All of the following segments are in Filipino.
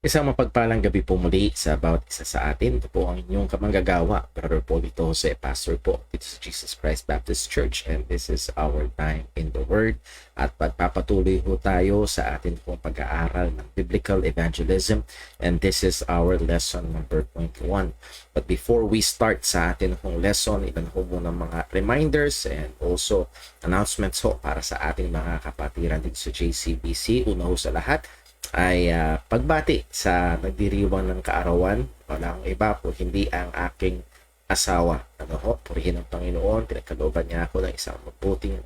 Isang mapagpalang gabi po muli sa bawat isa sa atin. Ito po ang inyong kamanggagawa, Brother Polito Jose, Pastor po dito sa Jesus Christ Baptist Church, and this is our time in the Word. At pagpapatuloy po tayo sa atin pong pag-aaral ng Biblical Evangelism, and this is our lesson number 21. But before we start sa atin pong lesson, ilan po muna mga reminders and also announcements ho para sa ating mga kapatiran dito sa JCBC. Una ho sa lahat, ay pagbati sa nagdiriwang ng kaarawan. Walang iba po hindi ang aking asawa. Ano ho, purihin ang Panginoon, pinagkalooban niya ako ng isang mabuting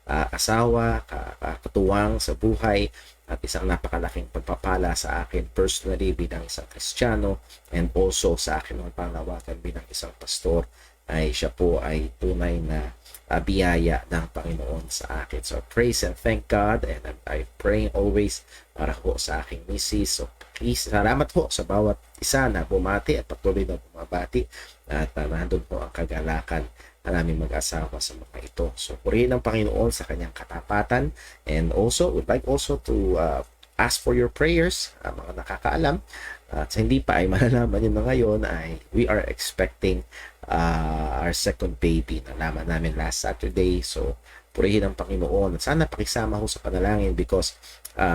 asawa, katuwang sa buhay, at isang napakalaking pagpapala sa akin personally bilang isang Kristiyano, and also sa akin mga panglawakan bilang isang pastor. Ay siya po ay tunay na biyaya ng Panginoon sa akin. So praise and thank God, and I'm praying always para po sa aking misis. So please, salamat po sa bawat isa na bumati at patuloy na bumabati, at nandun po ang kagalakan na naming mag-asawa sa mga ito. So purihin ang Panginoon sa kanyang katapatan, and also would like also to ask for your prayers, mga nakakaalam. At sa hindi pa ay malalaman nyo na ngayon ay we are expecting our second baby. Nalaman namin last Saturday. So purihin ang Panginoon. At sana pakisama ko sa panalangin because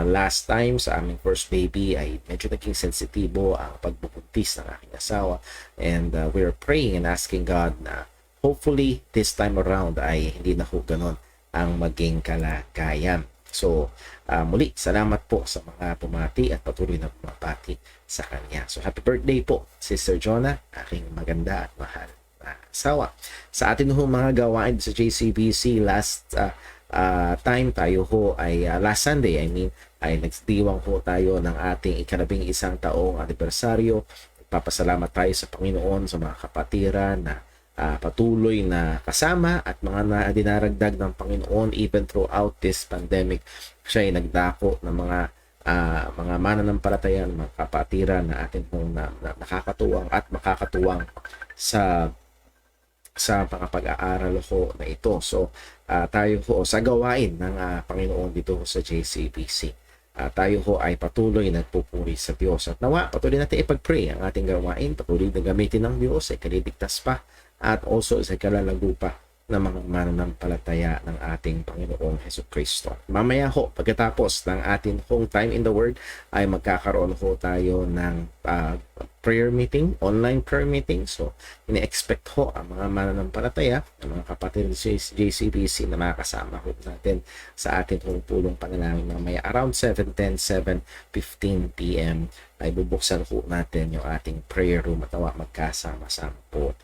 last time sa aming first baby ay medyo naging sensitibo ang pagbubuntis ng aking asawa. And we are praying and asking God na hopefully this time around ay hindi na ho ganon ang maging kalagayan. So muli, salamat po sa mga pumati at patuloy na pumapati sa kanya. So happy birthday po, Sister Jonah, aking maganda at mahal na asawa. Sa atin ho mga gawain sa JCBC last time tayo ho ay last Sunday, ay nagdiwang ho tayo ng ating ika-11 taong anibersaryo. Papasalamat tayo sa Panginoon sa mga kapatiran na patuloy na kasama at mga na dinaragdag ng Panginoon even throughout this pandemic. Siya ay nagdako ng mga mananampalataya, mga kapatiran na atin pong nakakatuwang at makakatuwang sa mga pag-aaral ko na ito. So tayo ho sa gawain ng Panginoon dito sa JCBC. Tayo ho ay patuloy nagpupuri sa Diyos. At nawa, patuloy natin ipag-pray ang ating gawain. Patuloy na gamitin ng Diyos ay kaliligtas pa at also sa kalalago pa ng mga mananampalataya ng ating Panginoong Hesukristo. Mamaya ho, pagkatapos ng ating home time in the Word, ay magkakaroon ho tayo ng prayer meeting, online prayer meeting. So, ini-expect ho ang mga mananampalataya, ang mga kapatid sa JCBC na makakasama ho natin sa ating pulong panalangin mamaya around 7:10, 7:15 p.m. ay bubuksan ho natin yung ating prayer room at nawa magkasama-sama po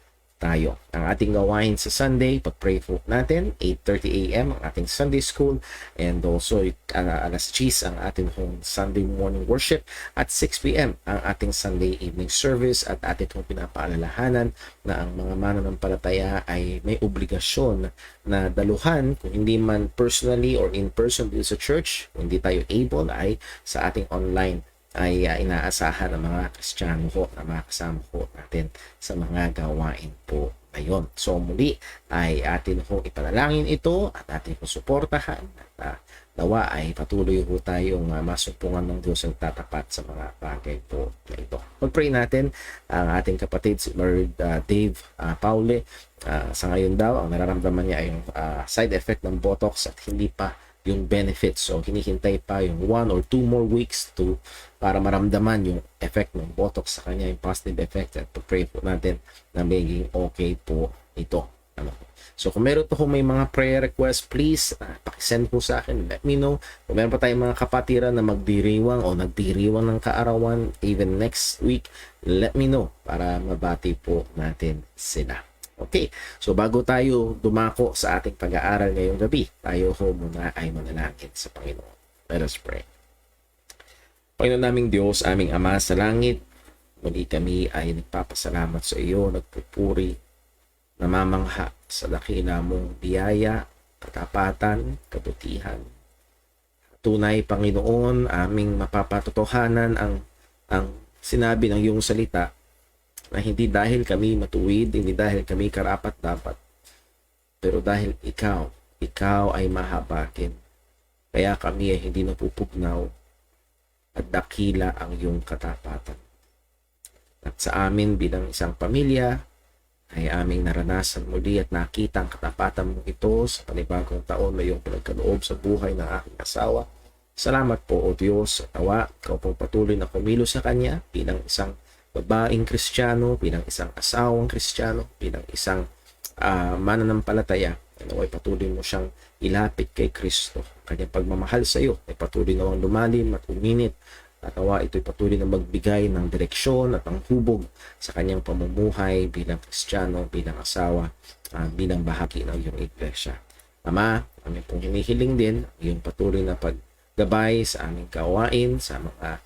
tayo. Ang ating gawain sa Sunday, pag-pray po natin, 8:30 a.m. ang ating Sunday School, and also alas 10 ang ating Sunday morning worship, at 6 p.m. ang ating Sunday evening service, at ating pinapaalalahanan na ang mga mananampalataya ay may obligasyon na daluhan, kung hindi man personally or in person dito sa church, kung hindi tayo able ay sa ating online ay inaasahan ng mga Kristiyano ho na makasama ho natin sa mga gawain po ngayon. So muli ay atin ho ipanalangin ito at atin ho suportahan at nawa ay patuloy ho tayong masumpungan ng Diyos ang tatapat sa mga bagay po na ito. Mag-pray natin ang ating kapatid si Lord Dave Paule. Sa ngayon daw, ang nararamdaman niya ay yung side effect ng Botox at hindi pa yung benefits. So hinihintay pa yung 1 or 2 more weeks para maramdaman yung effect ng Botox sa kanya, yung positive effect, at pray po natin na maging okay po ito. So kung meron po may mga prayer request, please pakisend po sa akin, let me know. Kung meron pa tayong mga kapatiran na magdiriwang o nagdiriwang ng kaarawan even next week, let me know para mabati po natin sila. Okay, so bago tayo dumako sa ating pag-aaral ngayong gabi, tayo ho muna ay manalangin sa Panginoon. Let us pray. Panginoon naming Diyos, aming Ama sa langit, muli kami ay nagpapasalamat sa iyo, nagpupuri, namamangha sa dakila mong biyaya, katapatan, kabutihan. Tunay, Panginoon, aming mapapatotohanan ang sinabi ng iyong salita na hindi dahil kami matuwid, hindi dahil kami karapat-dapat, pero dahil ikaw ay mahabakin. Kaya kami ay hindi napupugnaw, at dakila ang iyong katapatan. At sa amin bilang isang pamilya, ay aming naranasan muli at nakita ang katapatan mong ito sa panibagong taon na iyong pinagkaloob sa buhay ng aking asawa. Salamat po, O Diyos, at nawa, ikaw pong patuloy na kumilos sa kanya bilang isang babaeng Kristiyano, bilang isang asawang Kristiyano, bilang isang mananampalataya. Naway patuloy mo siyang ilapit kay Kristo. Kanyang pagmamahal sa iyo ay patuloy nawang lumalim at uminit. At nawa ito'y patuloy na magbigay ng direksyon at ang hubog sa kanyang pamumuhay bilang Kristiyano, bilang asawa, bilang bahagi ng iyong iglesia. Ama, kami pong hinihiling din ang iyong patuloy na paggabay sa aming gawain, sa mga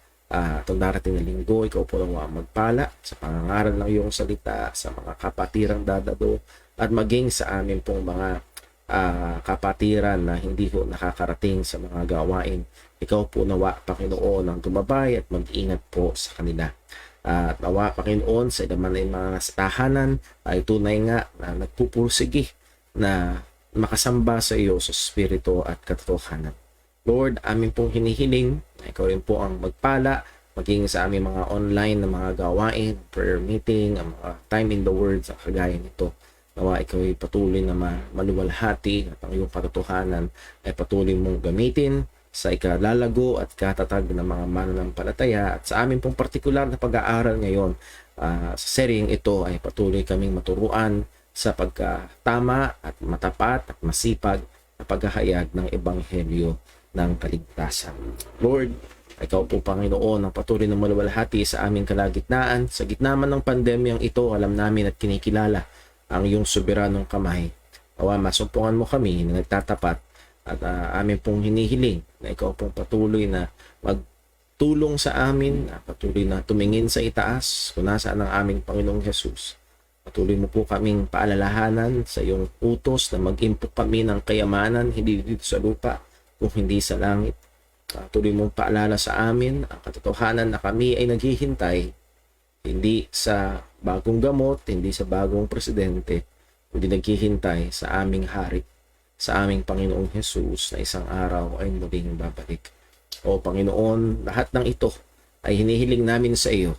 itong darating na linggo. Ikaw po lang magpala sa pangangaral ng iyong salita, sa mga kapatirang dadalo, at maging sa amin pong mga kapatiran na hindi ho nakakarating sa mga gawain. Ikaw po nawa, Panginoon, ang tumabay at mag-ingat po sa kanila. At nawa, Panginoon, sa ilaman ng mga tahanan ay tunay nga na nagpupursige na makasamba sa iyo sa spirito at katotohanan. Lord, amin pong hinihiling na ikaw rin po ang magpala maging sa aming mga online na mga gawain, prayer meeting, ang mga time in the word sa kagaya nito. Nawa ikaw ay patuloy na maluwalhati at ang iyong katotohanan ay patuloy mong gamitin sa ikalalago at katatag ng mga mananampalataya. At sa amin pong partikular na pag-aaral ngayon sa seryeng ito ay patuloy kaming maturuan sa pagkatama at matapat at masipag na paghahayag ng ebanghelyo ng kaligtasan. Lord, ikaw po, Panginoon, ang patuloy na maluwalhati sa aming kalagitnaan. Sa gitna man ng pandemyang ito, alam namin at kinikilala ang iyong soberanong kamay. Nawa, masumpungan mo kami na nagtatapat at amin pong hinihiling na ikaw pong patuloy na magtulong sa amin, patuloy na tumingin sa itaas kung nasaan ang aming Panginoong Jesus. Patuloy mo po kaming paalalahanan sa iyong utos na mag-impok kami ng kayamanan, hindi dito sa lupa, kung hindi sa langit. Patuloy mong paalala sa amin ang katotohanan na kami ay naghihintay hindi sa bagong gamot, hindi sa bagong presidente, kundi naghihintay sa aming hari, sa aming Panginoong Jesus na isang araw ay muling babalik. O Panginoon, lahat ng ito ay hinihiling namin sa iyo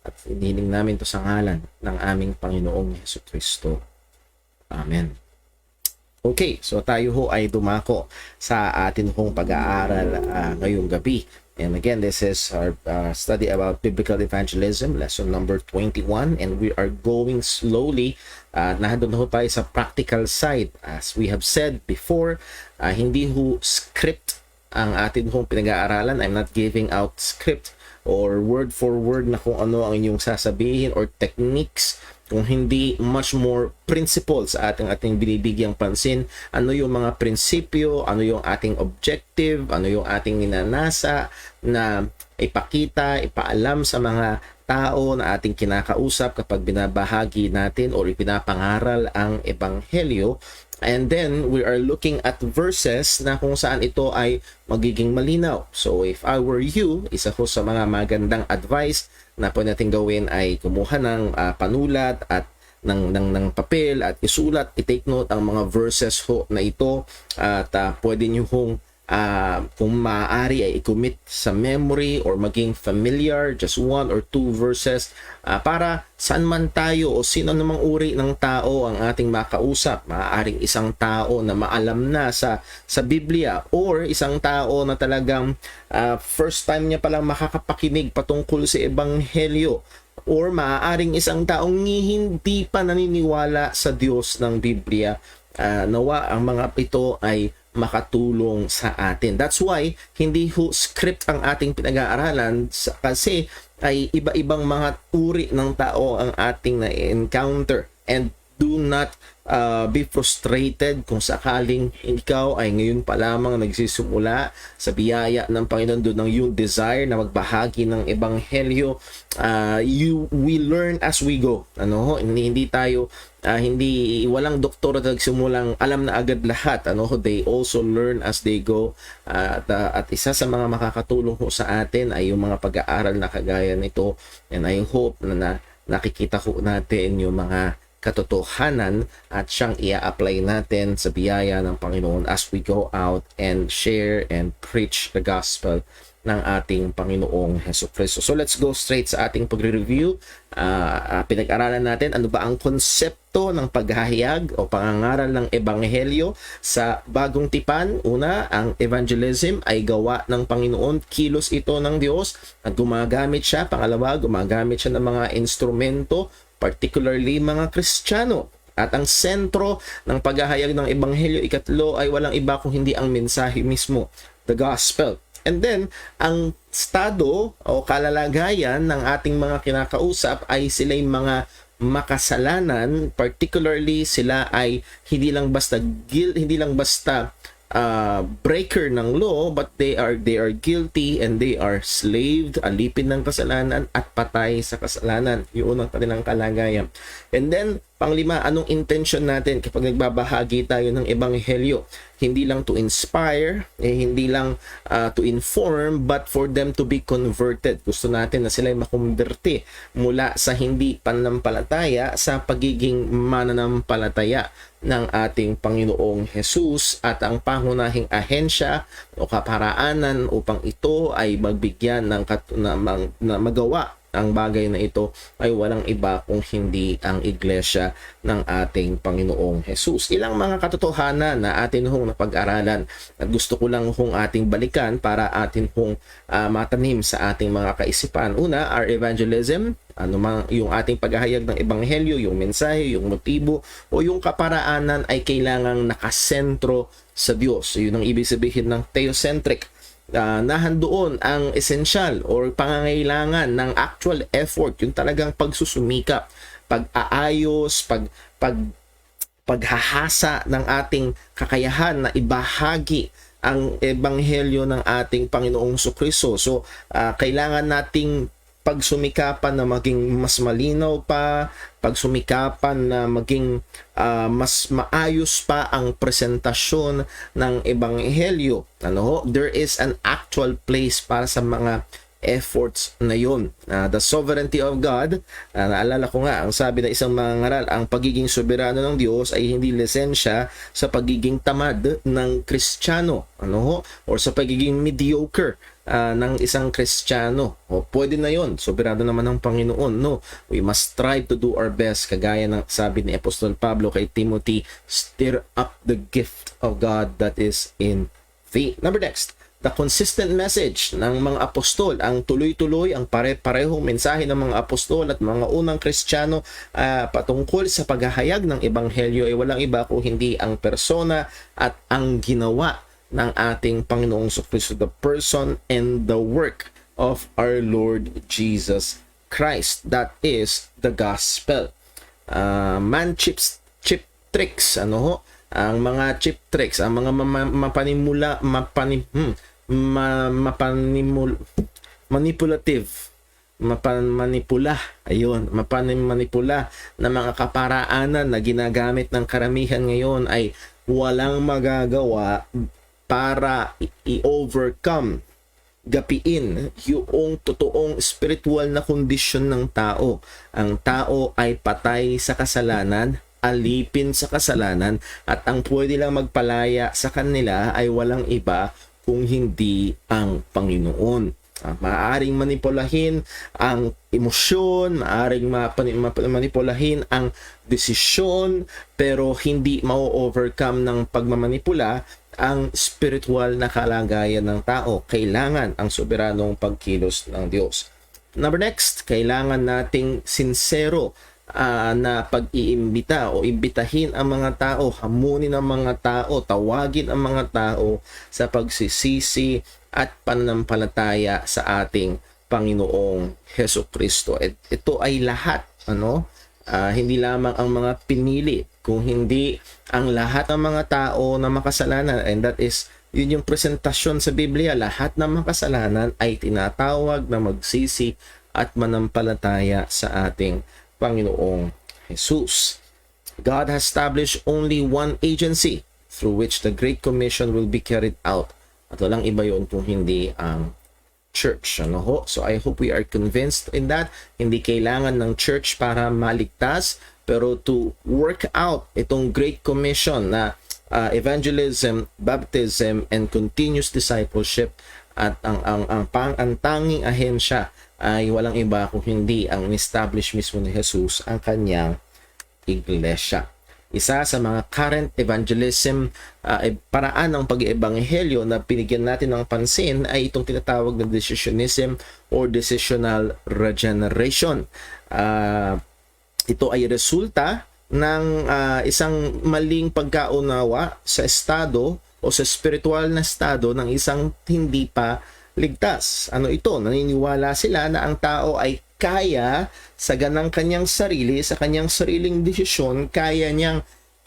at hinihiling namin ito sa ngalan ng aming Panginoong Jesucristo. Amen. Okay, so tayo ho ay dumako sa atin hong pag-aaral ngayong gabi. And again, this is our study about biblical evangelism, lesson number 21. And we are going slowly. Nandun ho tayo sa practical side. As we have said before, hindi ho script ang atin hong pinag-aaralan. I'm not giving out script or word for word na kung ano ang inyong sasabihin or techniques, kung hindi much more principles sa ating binibigyang pansin. Ano yung mga prinsipyo, ano yung ating objective, ano yung ating ninanasa na ipakita, ipaalam sa mga tao na ating kinakausap kapag binabahagi natin o ipinapangaral ang ebanghelyo. And then we are looking at verses na kung saan ito ay magiging malinaw. So if I were you, isa ko sa mga magandang advice na po natin gawin ay kumuha ng panulat at ng papel at isulat, i-take note ang mga verses ho na ito at pwede nyo hong kung maaari ay i-commit sa memory or maging familiar, just 1 or 2 verses para saan man tayo o sino namang uri ng tao ang ating makausap. Maaaring isang tao na maalam na sa Biblia or isang tao na talagang first time niya palang makakapakinig patungkol sa ebanghelyo, or maaaring isang taong hindi pa naniniwala sa Diyos ng Biblia. Nawa ang mga ito ay makatulong sa atin. That's why hindi ho script ang ating pinag-aaralan kasi ay iba-ibang mga uri ng tao ang ating na-encounter. And do not be frustrated kung sakaling ikaw ay ngayon pa lamang nagsisimula sa biyaya ng Panginoon, doon ng yung desire na magbahagi ng ebanghelyo. We learn as we go. Hindi tayo walang doktor na nagsimulang alam na agad lahat. They also learn as they go. At isa sa mga makakatulong sa atin ay yung mga pag-aaral na kagaya nito. And I hope na nakikita ko natin yung mga katotohanan at siyang i-apply natin sa biyaya ng Panginoon as we go out and share and preach the gospel ng ating Panginoong Hesukristo. So let's go straight sa ating pagre-review. Pinag-aralan natin ano ba ang konsepto ng paghahayag o pangangaral ng Ebanghelyo sa Bagong Tipan. Una, ang evangelism ay gawa ng Panginoon, kilos ito ng Diyos at gumagamit siya. Pangalawa, gumagamit siya ng mga instrumento, particularly mga Kristiyano. At ang sentro ng paghahayag ng Ebanghelyo, ikatlo, ay walang iba kung hindi ang mensahe mismo, the gospel. And then, ang estado o kalalagayan ng ating mga kinakausap ay sila'y mga makasalanan, particularly sila ay hindi lang basta breaker ng law, but they are guilty and they are slaved, alipin ng kasalanan at patay sa kasalanan. Yun ang kanilang kalagayan. And then, panglima, anong intention natin kapag nagbabahagi tayo ng Ebanghelyo? Hindi lang to inspire, hindi lang to inform, but for them to be converted. Gusto natin na sila ay makumberte mula sa hindi pananampalataya sa pagiging mananampalataya ng ating Panginoong Jesus, at ang pangunahing ahensya o kaparaanan upang ito ay magbigyan ng na magawa ang bagay na ito ay walang iba kung hindi ang iglesia ng ating Panginoong Jesus. Ilang mga katotohanan na atin hong napag-aralan at gusto ko lang hong ating balikan para atin hong matanim sa ating mga kaisipan. Una, our evangelism, yung ating paghahayag ng Ebanghelyo, yung mensahe, yung motibo o yung kaparaanan ay kailangang nakasentro sa Diyos. Yun ang ibig sabihin ng theocentric. Nahandoon ang essential or pangangailangan ng actual effort, yung talagang pagsusumikap, pag-aayos, paghahasa ng ating kakayahan na ibahagi ang ebanghelyo ng ating Panginoong Jesucristo. So, kailangan nating pagsumikapan na maging mas malinaw pa, pagsumikapan na maging mas maayos pa ang presentasyon ng ebanghelyo. There is an actual place para sa mga efforts na yun. The sovereignty of God, naalala ko nga, ang sabi ng isang mangangaral, ang pagiging soberano ng Diyos ay hindi lisensya sa pagiging tamad ng Kristiyano, or sa pagiging mediocre ng isang Kristiyano. Pwede na yon, soberano naman ng Panginoon. No, we must strive to do our best, kagaya ng sabi ni Apostol Pablo kay Timothy, stir up the gift of God that is in thee. Next, the consistent message ng mga apostol, ang tuloy-tuloy, ang pare-parehong mensahe ng mga apostol at mga unang Kristiyano patungkol sa paghahayag ng Ebanghelyo ay walang iba kung hindi ang persona at ang ginawa ng ating Panginoong Jesucristo, the person and the work of our Lord Jesus Christ. That is the gospel. Chip tricks, ang mga chip tricks, ang mga manipula na mga kaparaanan na ginagamit ng karamihan ngayon ay walang magagawa para i-overcome, gapiin yung totoong spiritual na kondisyon ng tao. Ang tao ay patay sa kasalanan, alipin sa kasalanan, at ang pwede lang magpalaya sa kanila ay walang iba kung hindi ang Panginoon. Maaaring manipulahin ang emosyon, maaaring manipulahin ang desisyon, pero hindi ma-overcome ng pagmamanipula ang spiritual na kalagayan ng tao. Kailangan ang soberanong pagkilos ng Diyos. Next, kailangan nating sincero na pag-iimbita o imbitahin ang mga tao, hamunin ang mga tao, tawagin ang mga tao sa pagsisisi at pananampalataya sa ating Panginoong Hesukristo. Ito ay lahat, hindi lamang ang mga pinili, kung hindi ang lahat ng mga tao na makasalanan, and that is, yun yung presentasyon sa Biblia, lahat ng makasalanan ay tinatawag na magsisi at manampalataya sa ating Panginoong Jesus. God has established only one agency through which the Great Commission will be carried out. At walang iba yun kung hindi ang church. So I hope we are convinced in that. Hindi kailangan ng church para maligtas, pero to work out itong Great Commission na evangelism, baptism, and continuous discipleship at ang tanging ahensya ay walang iba kung hindi ang establish mismo ni Jesus ang kanyang iglesia. Isa sa mga current evangelism paraan ng pag-iebanghelyo na binigyan natin ng pansin ay itong tinatawag na decisionism or decisional regeneration. Ito ay resulta ng isang maling pagkaunawa sa estado o sa spiritual na estado ng isang hindi pa ligtas. Ano ito? Naniniwala sila na ang tao ay kaya sa ganang kanyang sarili, sa kanyang sariling desisyon, kaya niyang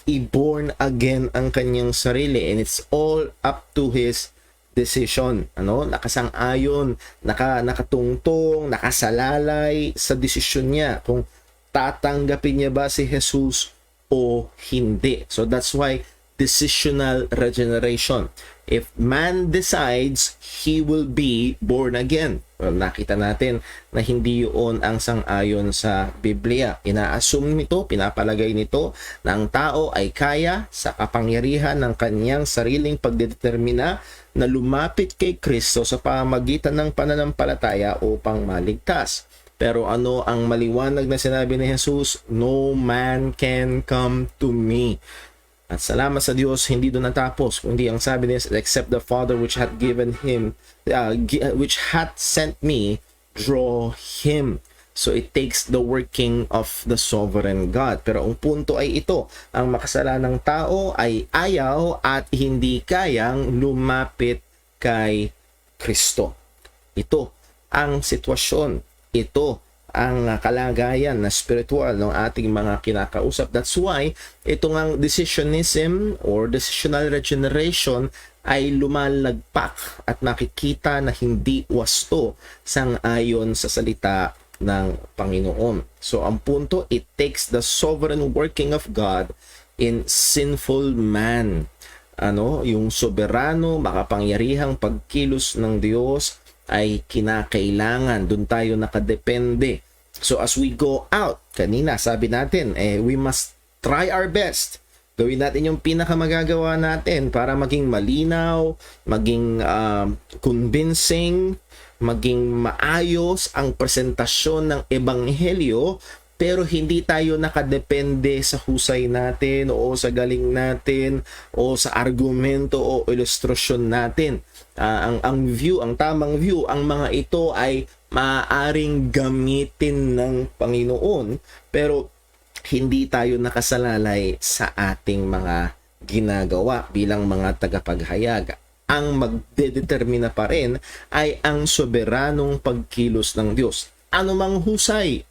i-born again ang kanyang sarili, and it's all up to his decision. Nakasang-ayon, nakatungtong, nakasalalay sa desisyon niya kung tatanggapin niya ba si Jesus o hindi. So that's why decisional regeneration. If man decides, he will be born again. Well, nakita natin na hindi yun ang sang-ayon sa Biblia. Ina-assume nito, pinapalagay nito na ang tao ay kaya sa kapangyarihan ng kanyang sariling pagdetermina na lumapit kay Kristo sa pamamagitan ng pananampalataya upang maligtas. Pero ano ang maliwanag na sinabi ni Jesus? No man can come to me. At salamat sa Diyos, hindi doon natapos, kundi ang sabi niya, except the Father which hath given him, which hath sent me, draw him. So it takes the working of the sovereign God. Pero ang punto ay ito, ang makasalanang tao ay ayaw at hindi kayang lumapit kay Kristo. Ito ang sitwasyon. Ito ang kalagayan na spiritual ng ating mga kinakausap. That's why itong ang decisionism or decisional regeneration ay lumalagpak at makikita na hindi wasto sang-ayon sa salita ng Panginoon. So ang punto, it takes the sovereign working of God in sinful man. Yung soberano, makapangyarihang pagkilos ng Diyos ay kinakailangan. Doon tayo nakadepende. So as we go out, kanina sabi natin, we must try our best. Gawin natin yung pinakamagagawa natin para maging malinaw, maging convincing, maging maayos ang presentasyon ng ebanghelyo, pero hindi tayo nakadepende sa husay natin o sa galing natin o sa argumento o ilustrasyon natin. Ang tamang view, ang mga ito ay maaaring gamitin ng Panginoon, pero hindi tayo nakasalalay sa ating mga ginagawa bilang mga tagapaghayag. Ang magdedetermina pa rin ay ang soberanong pagkilos ng Diyos. Anumang husay,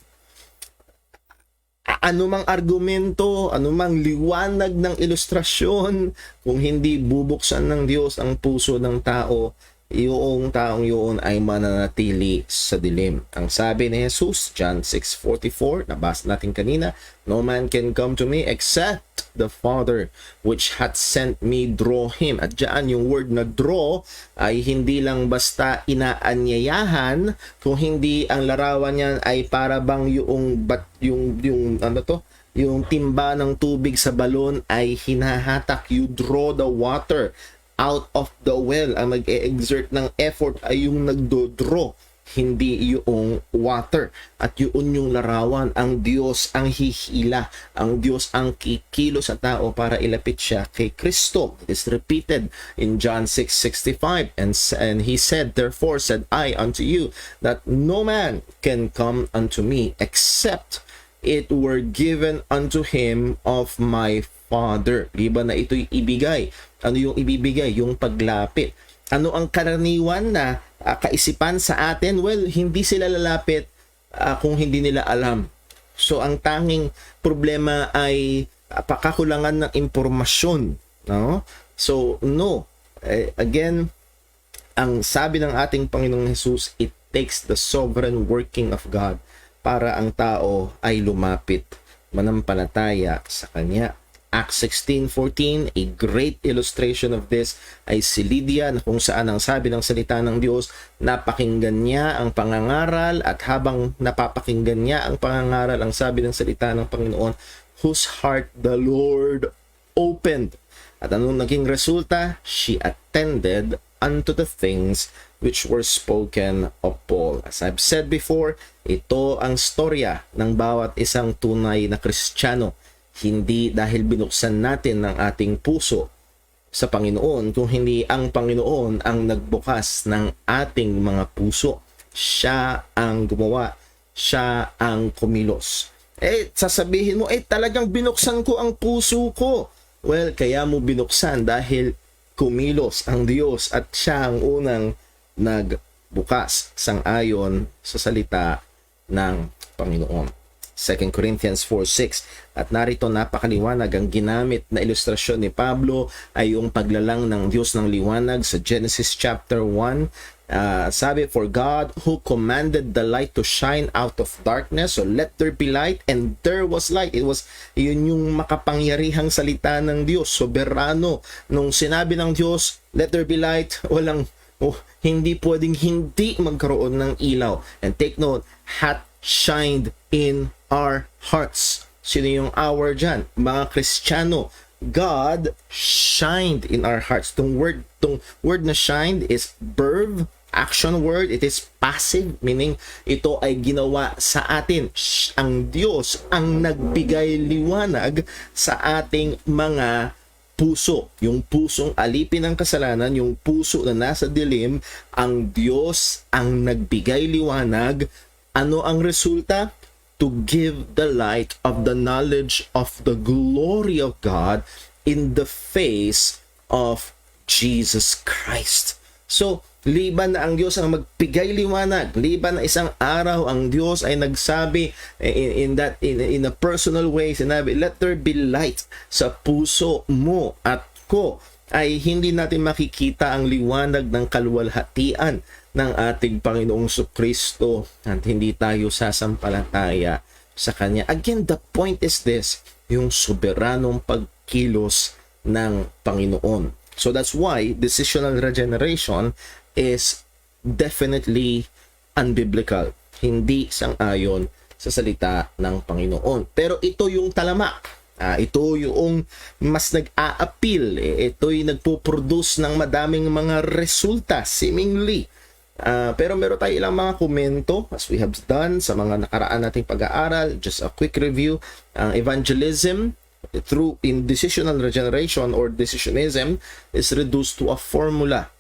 anumang argumento, anumang liwanag ng ilustrasyon, kung hindi bubuksan ng Diyos ang puso ng tao, yung taong yun ay mananatili sa dilim. Ang sabi ni Jesus, John 6:44, nabasa natin kanina, no man can come to me except the Father which hath sent me draw him. At diyan yung word na draw ay hindi lang basta inaanyayahan, kung hindi ang larawan niyan ay para bang yung timba ng tubig sa balon ay hinahatak. You draw the water out of the well. Ang nag-exert ng effort ay yung nagdo-draw, hindi yung water. At yun yung larawan. Ang Diyos ang hihila. Ang Diyos ang kikilo sa tao para ilapit siya kay Kristo. It is repeated in John 6:65. And he said, therefore said I unto you, that no man can come unto me except it were given unto him of my Father. Liban na ito'y ibigay. Ano yung ibibigay? Yung paglapit. Ano ang karaniwan na kaisipan sa atin? Well, hindi sila lalapit kung hindi nila alam. So, ang tanging problema ay pakakulangan ng impormasyon. No? So, no. Again, ang sabi ng ating Panginoong Jesus, it takes the sovereign working of God para ang tao ay lumapit, manampalataya sa Kanya. Acts 16:14, a great illustration of this ay si Lydia, na kung saan ang sabi ng salita ng Diyos, napakinggan niya ang pangangaral, at habang napapakinggan niya ang pangangaral, ang sabi ng salita ng Panginoon, whose heart the Lord opened. At anong naging resulta? She attended unto the things which were spoken of Paul. As I've said before, ito ang storya ng bawat isang tunay na Kristiyano. Hindi dahil binuksan natin ang ating puso sa Panginoon, kung hindi ang Panginoon ang nagbukas ng ating mga puso. Siya ang gumawa. Siya ang kumilos. Sasabihin mo, talagang binuksan ko ang puso ko. Well, kaya mo binuksan dahil kumilos ang Diyos at siya ang unang nagbukas sang-ayon sa salita ng Panginoon. 2 Corinthians 4:6. At narito napakaliwanag ang ginamit na ilustrasyon ni Pablo ay yung paglalang ng Diyos ng liwanag sa Genesis chapter 1. Sabi, for God who commanded the light to shine out of darkness, so let there be light, and there was light. Yun yung makapangyarihang salita ng Diyos, soberano. Nung sinabi ng Diyos, let there be light, hindi pwedeng hindi magkaroon ng ilaw. And take note, hath shined in our hearts. Sino yung our dyan? Mga Kristiyano. God shined in our hearts. Tong word na shined is verb, action word. It is passive, meaning ito ay ginawa sa atin. Ang Diyos ang nagbigay liwanag sa ating mga puso. Yung pusong alipin ng kasalanan, yung puso na nasa dilim, ang Diyos ang nagbigay liwanag. Ano ang resulta? To give the light of the knowledge of the glory of God in the face of Jesus Christ. So, liban na ang Diyos ang magbigay liwanag, liban na isang araw ang Diyos ay nagsabi in a personal way, sinabi, let there be light sa puso mo at ko, ay hindi natin makikita ang liwanag ng kaluwalhatian ng ating Panginoong Kristo at hindi tayo sasampalataya sa Kanya. Again, the point is this, yung soberanong pagkilos ng Panginoon. So that's why decisional regeneration is definitely unbiblical. Hindi sang-ayon sa salita ng Panginoon. Pero ito yung talamak. Ito yung mas nag-a-appeal. Ito yung nagpo-produce ng madaming mga resulta seemingly. Pero meron tayo ilang mga komento as we have done sa mga nakaraan nating pag-aaral. Just a quick review. Ang evangelism through in decisional regeneration or decisionism is reduced to a formula.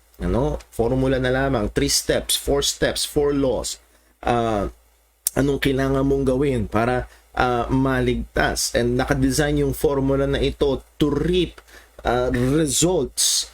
Formula na lamang. 3 steps, 4 steps, 4 laws. Anong kailangan mong gawin para maligtas, and nakadesign yung formula na ito to reap results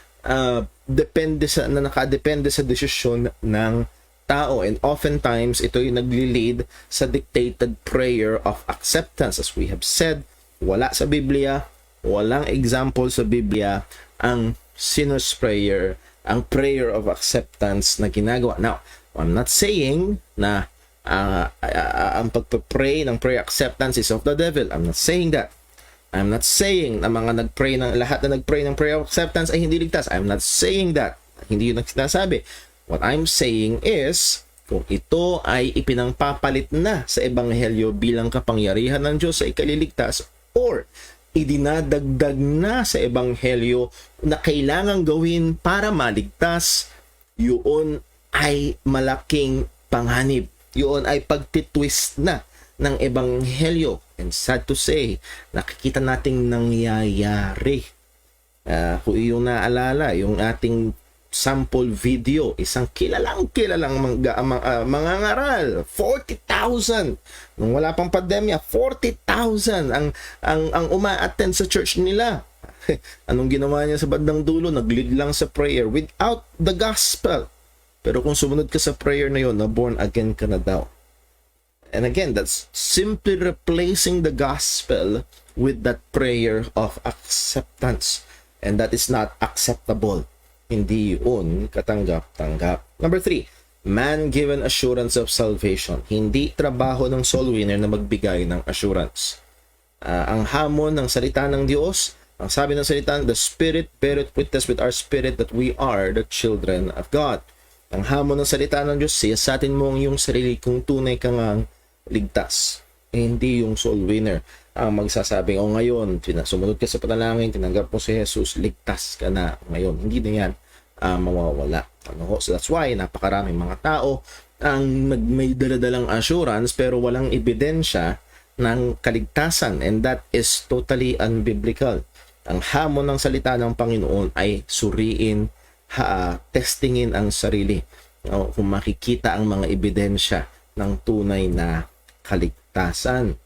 nakadepende sa desisyon ng tao, and oftentimes ito yung nagli-lead sa dictated prayer of acceptance. As we have said, wala sa Biblia, walang example sa Biblia ang sinner's prayer, ang prayer of acceptance na ginagawa. Now, I'm not saying na ang pagpapray ng prayer acceptance is of the devil. I'm not saying that. I'm not saying na lahat na nagpray ng prayer acceptance ay hindi ligtas. I'm not saying that. Hindi yun ang sinasabi. What I'm saying is, kung ito ay ipinangpapalit na sa ebanghelyo bilang kapangyarihan ng Diyos sa ikaliligtas, or idinadagdag na sa ebanghelyo na kailangan gawin para maligtas, yun ay malaking panganib. Yun ay pagtitwist na ng ebanghelyo. And sad to say, nakikita nating nangyayari. Kung iyong naalala, yung ating sample video, isang kilalang mga ngaral, 40,000. Nung wala pang pandemya, 40,000 ang uma-attend sa church nila. Anong ginawa niya sa bandang dulo? Nag-lead lang sa prayer without the gospel. Pero kung sumunod ka sa prayer na yun, na born again ka na daw. And again, that's simply replacing the gospel with that prayer of acceptance. And that is not acceptable. Hindi yun katanggap-tanggap. Number 3, man-given assurance of salvation. Hindi trabaho ng soul winner na magbigay ng assurance. Ang hamon ng salita ng Diyos, ang sabi ng salita, the Spirit beareth witness with our spirit that we are the children of God. Ang hamon ng salita ng Diyos, siyasatin mo ang iyong sarili kung tunay ka ngang ligtas. Hindi yung soul winner ang magsasabing, ngayon, sumunod ka sa panalangin, tinanggap mo si Jesus, ligtas ka na ngayon. Hindi na yan mawawala. Ano? So that's why napakaraming mga tao ang may daladalang assurance pero walang ebidensya ng kaligtasan, and that is totally unbiblical. Ang hamon ng salita ng Panginoon ay suriin, testingin ang sarili. Kung makikita ang mga ebidensya ng tunay na kaligtasan.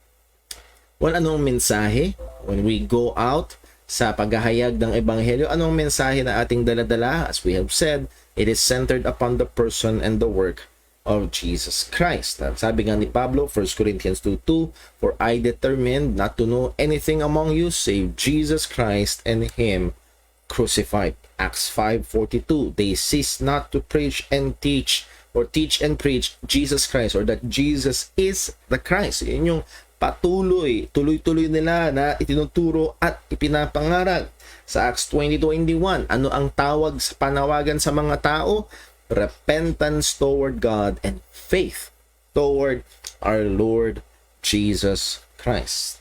Well, anong mensahe? When we go out sa paghahayag ng Ebanghelyo, anong mensahe na ating daladala? As we have said, it is centered upon the person and the work of Jesus Christ. Sabi nga ni Pablo, 1 Corinthians 2:2, "For I determined not to know anything among you save Jesus Christ and Him crucified." Acts 5:42, "They cease not to preach and teach," or teach and preach Jesus Christ, or that Jesus is the Christ. Yun yung tuloy-tuloy nila na itinuturo at ipinapangaral. Sa Acts 20:21, ano ang tawag sa panawagan sa mga tao? Repentance toward God and faith toward our Lord Jesus Christ.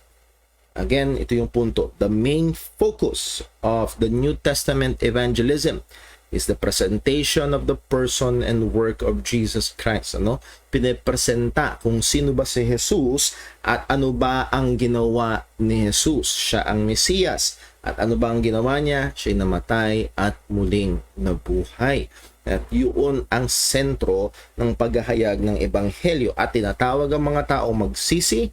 Again, ito yung punto. The main focus of the New Testament evangelism is the presentation of the person and work of Jesus Christ. Pinipresenta kung sino ba si Jesus at ano ba ang ginawa ni Jesus. Siya ang Mesiyas. At ano ba ang ginawa niya? Siya'y namatay at muling nabuhay. At yun ang sentro ng paghahayag ng Ebanghelyo, at tinatawag ang mga tao magsisi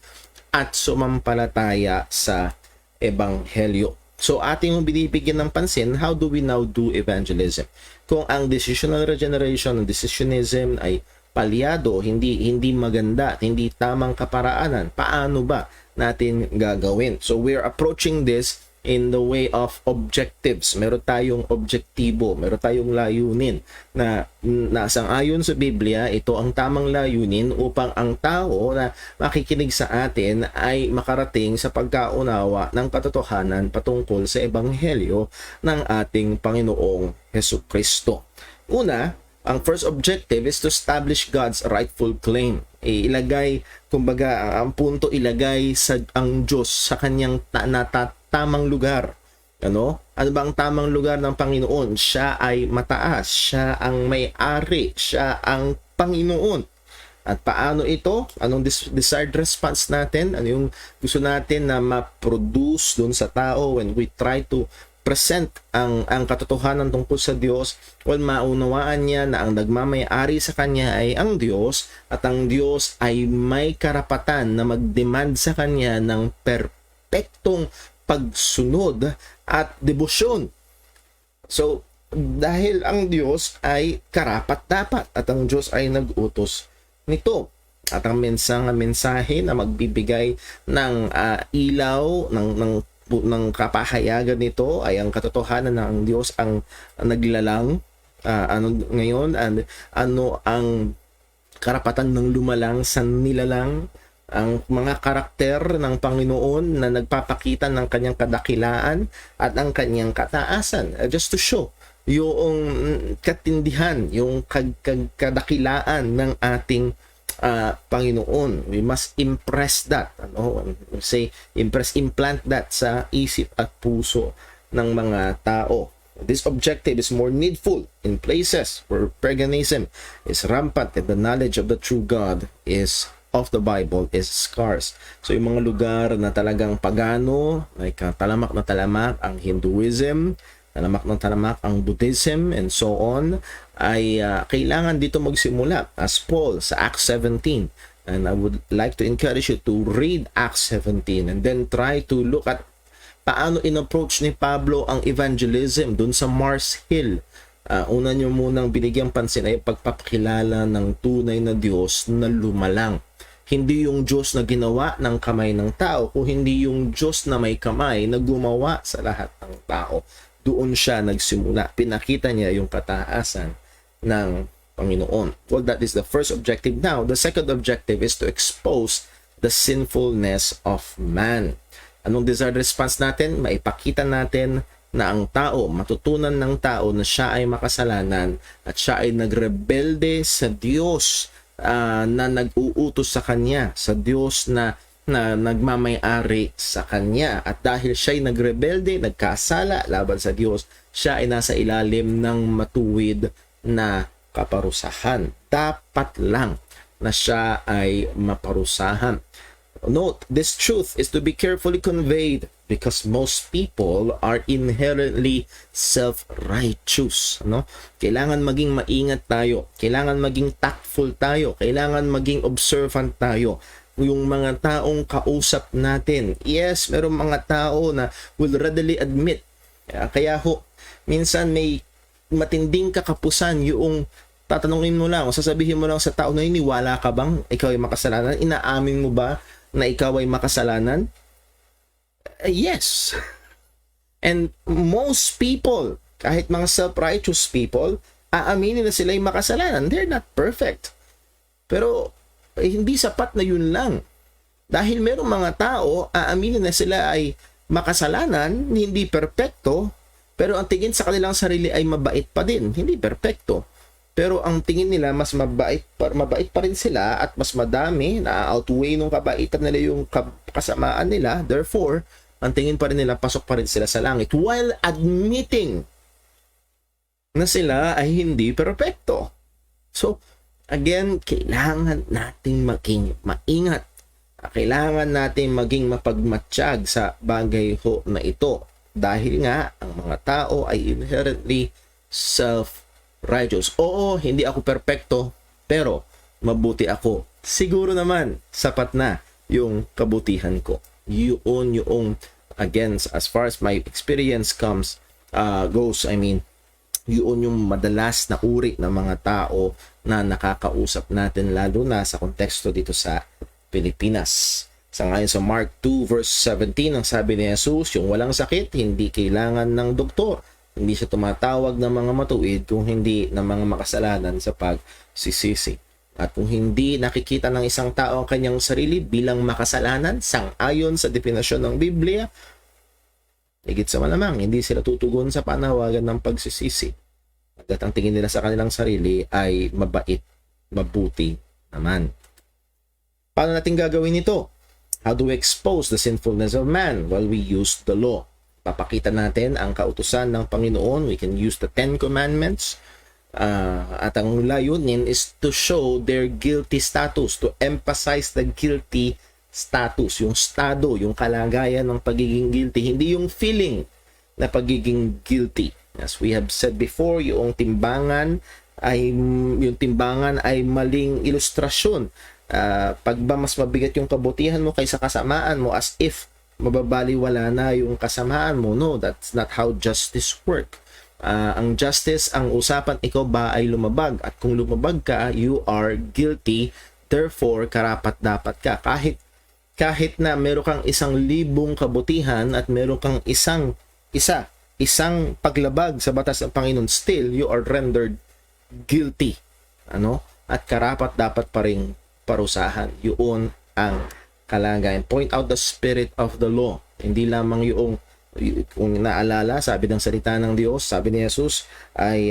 at sumampalataya sa Ebanghelyo. So ating binibigyan ng pansin, how do we now do evangelism? Kung ang decisional regeneration, ang decisionism ay palyado, hindi maganda, hindi tamang kaparaanan, paano ba natin gagawin? So we're approaching this in the way of objectives. Meron tayong objektibo, meron tayong layunin na nasang-ayon sa Biblia. Ito ang tamang layunin upang ang tao na makikinig sa atin ay makarating sa pagkaunawa ng katotohanan patungkol sa Ebanghelyo ng ating Panginoong Hesukristo. Una, ang first objective is to establish God's rightful claim. Ilagay, kumbaga, ang punto ilagay ang Diyos sa kanyang tamang lugar. Ano ba ang tamang lugar ng Panginoon? Siya ay mataas, siya ang may-ari, siya ang Panginoon. At paano ito? Anong desired response natin? Ano yung gusto natin na ma-produce dun sa tao when we try to present ang katotohanan tungkol sa Diyos? Well, maunawaan niya na ang nagmamay-ari sa kanya ay ang Diyos, at ang Diyos ay may karapatan na mag-demand sa kanya ng perpektong pagsunod at debosyon. So, dahil ang Diyos ay karapat-dapat at ang Diyos ay nag-utos nito. At ang mensahe na magbibigay ng ilaw ng kapahayagan nito ay ang katotohanan na ang Diyos ang naglalang. Ano ang karapatan ng lumalang sa nilalang? Ang mga karakter ng Panginoon na nagpapakita ng kanyang kadakilaan at ang kanyang kataasan, just to show yung katindihan, yung kadakilaan ng ating Panginoon. We must impress that, implant that sa isip at puso ng mga tao. This objective is more needful in places where paganism is rampant and the knowledge of the true God of the Bible is scarce. So yung mga lugar na talagang pagano, like talamak na talamak ang Hinduism, talamak na talamak ang Buddhism, and so on, ay kailangan dito magsimula as Paul sa Acts 17. And I would like to encourage you to read Acts 17 and then try to look at paano in-approach ni Pablo ang evangelism dun sa Mars Hill. Una nyo munang binigyang pansin ay pagpapakilala ng tunay na Diyos na lumalang. Hindi yung Diyos na ginawa ng kamay ng tao, kung hindi yung Diyos na may kamay na gumawa sa lahat ng tao. Doon siya nagsimula. Pinakita niya yung kataasan ng Panginoon. Well, that is the first objective. Now, the second objective is to expose the sinfulness of man. Anong desired response natin? Maipakita natin na ang tao, matutunan ng tao na siya ay makasalanan at siya ay nagrebelde sa Diyos na nag-uutos sa kanya, sa Diyos na na nagmamay-ari sa kanya. At dahil siya'y nagrebelde, nagkasala laban sa Diyos, siya ay nasa ilalim ng matuwid na kaparusahan. Dapat lang na siya ay maparusahan. Note, this truth is to be carefully conveyed because most people are inherently self-righteous. No? Kailangan maging maingat tayo. Kailangan maging tactful tayo. Kailangan maging observant tayo. Yung mga taong kausap natin. Yes, merong mga tao na will readily admit. Kaya ho, minsan may matinding kakapusan yung tatanungin mo lang o sasabihin mo lang sa tao na iniwala ka bang ikaw ay makasalanan? Inaamin mo ba na ikaw ay makasalanan? Yes. And most people, kahit mga self-righteous people, aaminin na sila ay makasalanan. They're not perfect. Pero hindi sapat na yun lang. Dahil merong mga tao, aaminin na sila ay makasalanan, hindi perpekto, pero ang tingin sa kanilang sarili ay mabait pa din, hindi perpekto. Pero ang tingin nila mas mabait pa rin sila at mas madami, na-outweigh nung kabaitan nila yung kasamaan nila. Therefore, ang tingin pa rin nila, pasok pa rin sila sa langit while admitting na sila ay hindi perpekto. So, again, kailangan nating maging maingat. Kailangan nating maging mapagmatsyag sa bagay ho na ito. Dahil nga, ang mga tao ay inherently self-righteous. Oo, hindi ako perpekto, pero mabuti ako. Siguro naman, sapat na yung kabutihan ko. Yun yung, again, as far as my experience goes, I mean, yun yung madalas na uri ng mga tao na nakakausap natin, lalo na sa konteksto dito sa Pilipinas. Sangayon sa Mark 2 verse 17, ang sabi ni Jesus, yung walang sakit, hindi kailangan ng doktor. Hindi siya tumatawag ng mga matuwid kung hindi ng mga makasalanan sa pagsisisi. At kung hindi nakikita ng isang tao ang kanyang sarili bilang makasalanan, sangayon sa definasyon ng Biblia, higit sa malamang, hindi sila tutugon sa panawagan ng pagsisisi. At ang tingin nila sa kanilang sarili ay mabait, mabuti naman. Paano natin gagawin ito? How do we expose the sinfulness of man? Well, we use the law. Papakita natin ang kautusan ng Panginoon. We can use the 10 Commandments. At ang layunin is to show their guilty status, to emphasize the guilty status, yung estado, yung kalagayan ng pagiging guilty, hindi yung feeling na pagiging guilty. As we have said before, yung timbangan ay maling ilustrasyon. Pag ba mas mabigat yung kabutihan mo kaysa kasamaan mo, as if mababaliwala na yung kasamaan mo. No, that's not how justice work. Ang justice, ang usapan, ikaw ba ay lumabag? At kung lumabag ka, you are guilty. Therefore, karapat-dapat ka. Kahit na meron kang 1,000 kabutihan at meron kang isang paglabag sa batas ng Panginoon, still, you are rendered guilty. At karapat-dapat pa ring parusahan. Yun ang kalagayan. Point out the spirit of the law. Hindi lamang yung, kung naalala, sabi ng salita ng Diyos, sabi ni Jesus, ay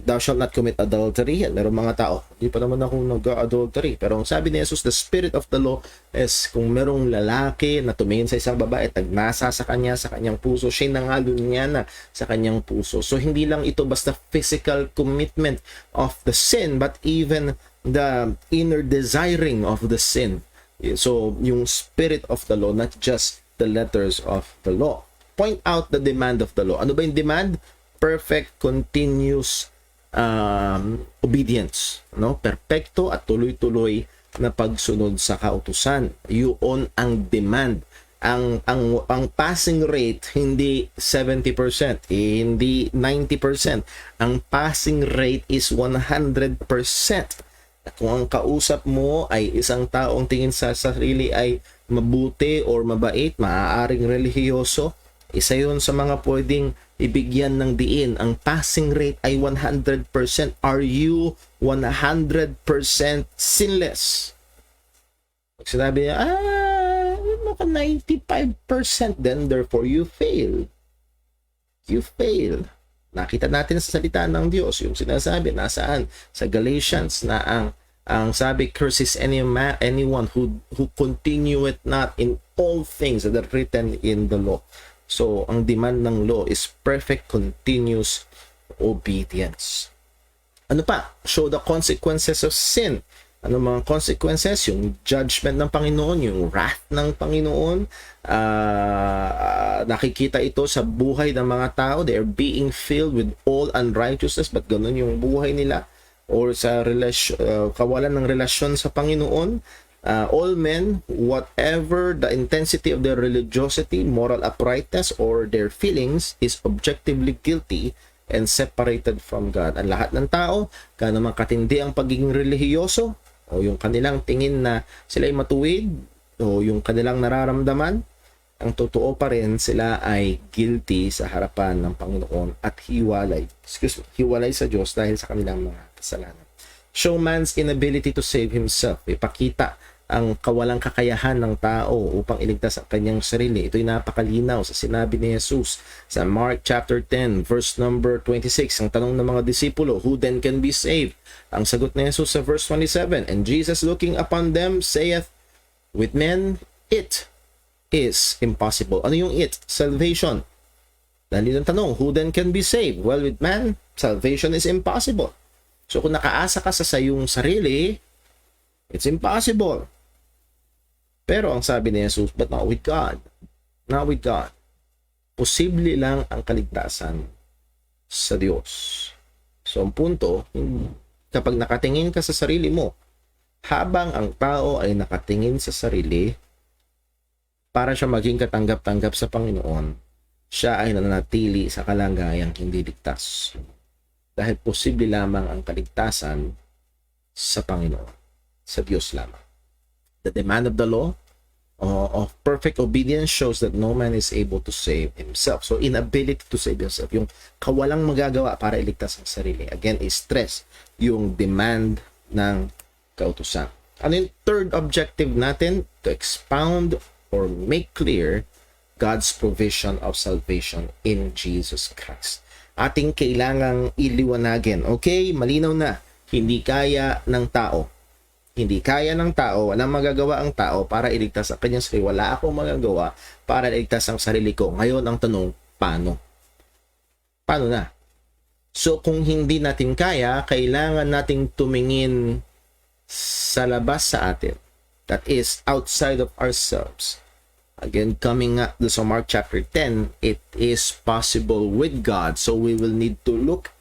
thou shalt not commit adultery. At meron mga tao, hindi pa naman ako nag-adultery. Pero ang sabi ni Jesus, the spirit of the law is kung merong lalaki na tumingin sa isang babae at nagmasa sa kanyang puso, siya nangalun niya na sa kanyang puso. So hindi lang ito basta physical commitment of the sin, but even the inner desiring of the sin. So, yung spirit of the law, not just the letters of the law. Point out the demand of the law. Ano ba yung demand? Perfect, continuous obedience. Perpekto at tuloy-tuloy na pagsunod sa kautusan. Yun ang demand. Ang passing rate, hindi 70%, hindi 90%. Ang passing rate is 100%. At kung ang kausap mo ay isang taong tingin sa sarili ay mabuti or mabait, maaaring relihiyoso, isa yun sa mga pwedeng ibigyan ng diin. Ang passing rate ay 100%. Are you 100% sinless? Pag sinabi niya, ka 95%, then therefore you fail. You fail. Nakita natin sa salita ng Diyos, yung sinasabi, nasaan? Sa Galatians, na ang Ang sabi, curses anyone who continueth not in all things that are written in the law. So, ang demand ng law is perfect, continuous obedience. Ano pa? Show the consequences of sin. Ano mga consequences? Yung judgment ng Panginoon, yung wrath ng Panginoon. Nakikita ito sa buhay ng mga tao. They are being filled with all unrighteousness. But ganun yung buhay nila? Or sa kawalan ng relasyon sa Panginoon. All men, whatever the intensity of their religiosity, moral uprightness, or their feelings, is objectively guilty and separated from God. Ang lahat ng tao, gaano man katindi ang pagiging relihiyoso, o yung kanilang tingin na sila ay matuwid, o yung kanilang nararamdaman, ang totoo pa rin sila ay guilty sa harapan ng Panginoon at hiwalay sa Diyos dahil sa kanilang mga kasalanan. Show man's inability to save himself. Ipakita ang kawalang kakayahan ng tao upang iligtas ang kanyang sarili. Ito'y napakalinaw sa sinabi ni Jesus sa Mark chapter 10 verse number 26. Ang tanong ng mga disipulo, who then can be saved? Ang sagot ni Jesus sa verse 27, and Jesus looking upon them saith, with men it is impossible. Ano yung it? Salvation. Dahil yung tanong, who then can be saved? Well, with man, salvation is impossible. So kung nakaasa ka sa sayong sarili, it's impossible. Pero ang sabi ni Jesus, but not with God. Not with God. Posible lang ang kaligtasan sa Diyos. So ang punto, kapag nakatingin ka sa sarili mo, habang ang tao ay nakatingin sa sarili, para siya maging katanggap-tanggap sa Panginoon, siya ay nananatili sa kalagayang hindi ligtas. Dahil posible lamang ang kaligtasan sa Panginoon, sa Diyos lamang. The demand of the law of perfect obedience shows that no man is able to save himself. So, inability to save himself, yung kawalang magagawa para iligtas ang sarili. Again, is stress, yung demand ng kautusan. Ano yung third objective natin? To expound or make clear God's provision of salvation in Jesus Christ. Ating kailangang iliwanagin. Okay, malinaw na. Hindi kaya ng tao. Hindi kaya ng tao, walang magagawa ang tao para iligtas ang kanyang sarili. Wala akong magagawa para iligtas ang sarili ko. Ngayon, ang tanong, paano? Paano na? So, kung hindi natin kaya, kailangan nating tumingin sa labas sa atin. That is, outside of ourselves. Again, coming up sa Mark chapter 10, it is possible with God. So, we will need to look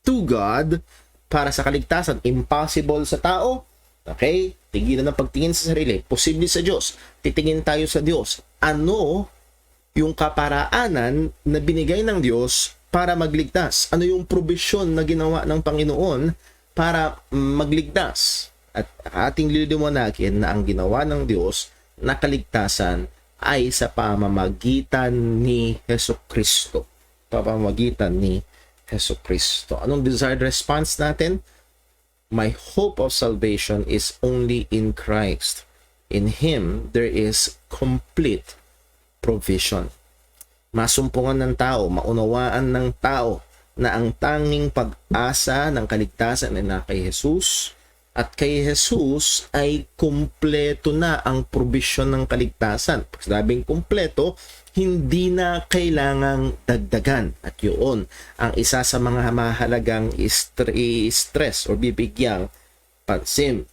to God para sa kaligtasan. Impossible sa tao. Okay? Tigilan ng pagtingin sa sarili. Posible sa Diyos. Titingin tayo sa Diyos. Ano yung kaparaanan na binigay ng Diyos para magligtas? Ano yung probisyon na ginawa ng Panginoon para magligtas? At ating liliwanagin na ang ginawa ng Diyos na kaligtasan ay sa pamamagitan ni Hesukristo. Pamamagitan ni Hesukristo. Anong desired response natin? My hope of salvation is only in Christ. In Him, there is complete provision. Masumpungan ng tao, maunawaan ng tao na ang tanging pag-asa ng kaligtasan ay na kay Jesus, at kay Jesus ay kumpleto na ang provision ng kaligtasan. Pag sabing kumpleto, hindi na kailangang dagdagan. At yun, ang isa sa mga mahalagang stress o bibigyang pansin.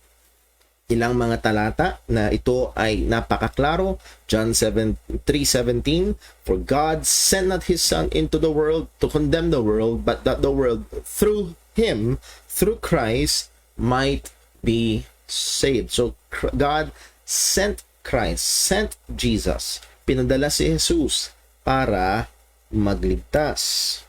Ilang mga talata na ito ay napakaklaro. John 3:17, for God sent not His Son into the world to condemn the world, but that the world through Him, through Christ, might be saved. So God sent Christ, sent Jesus, pinadala si Jesus para magligtas.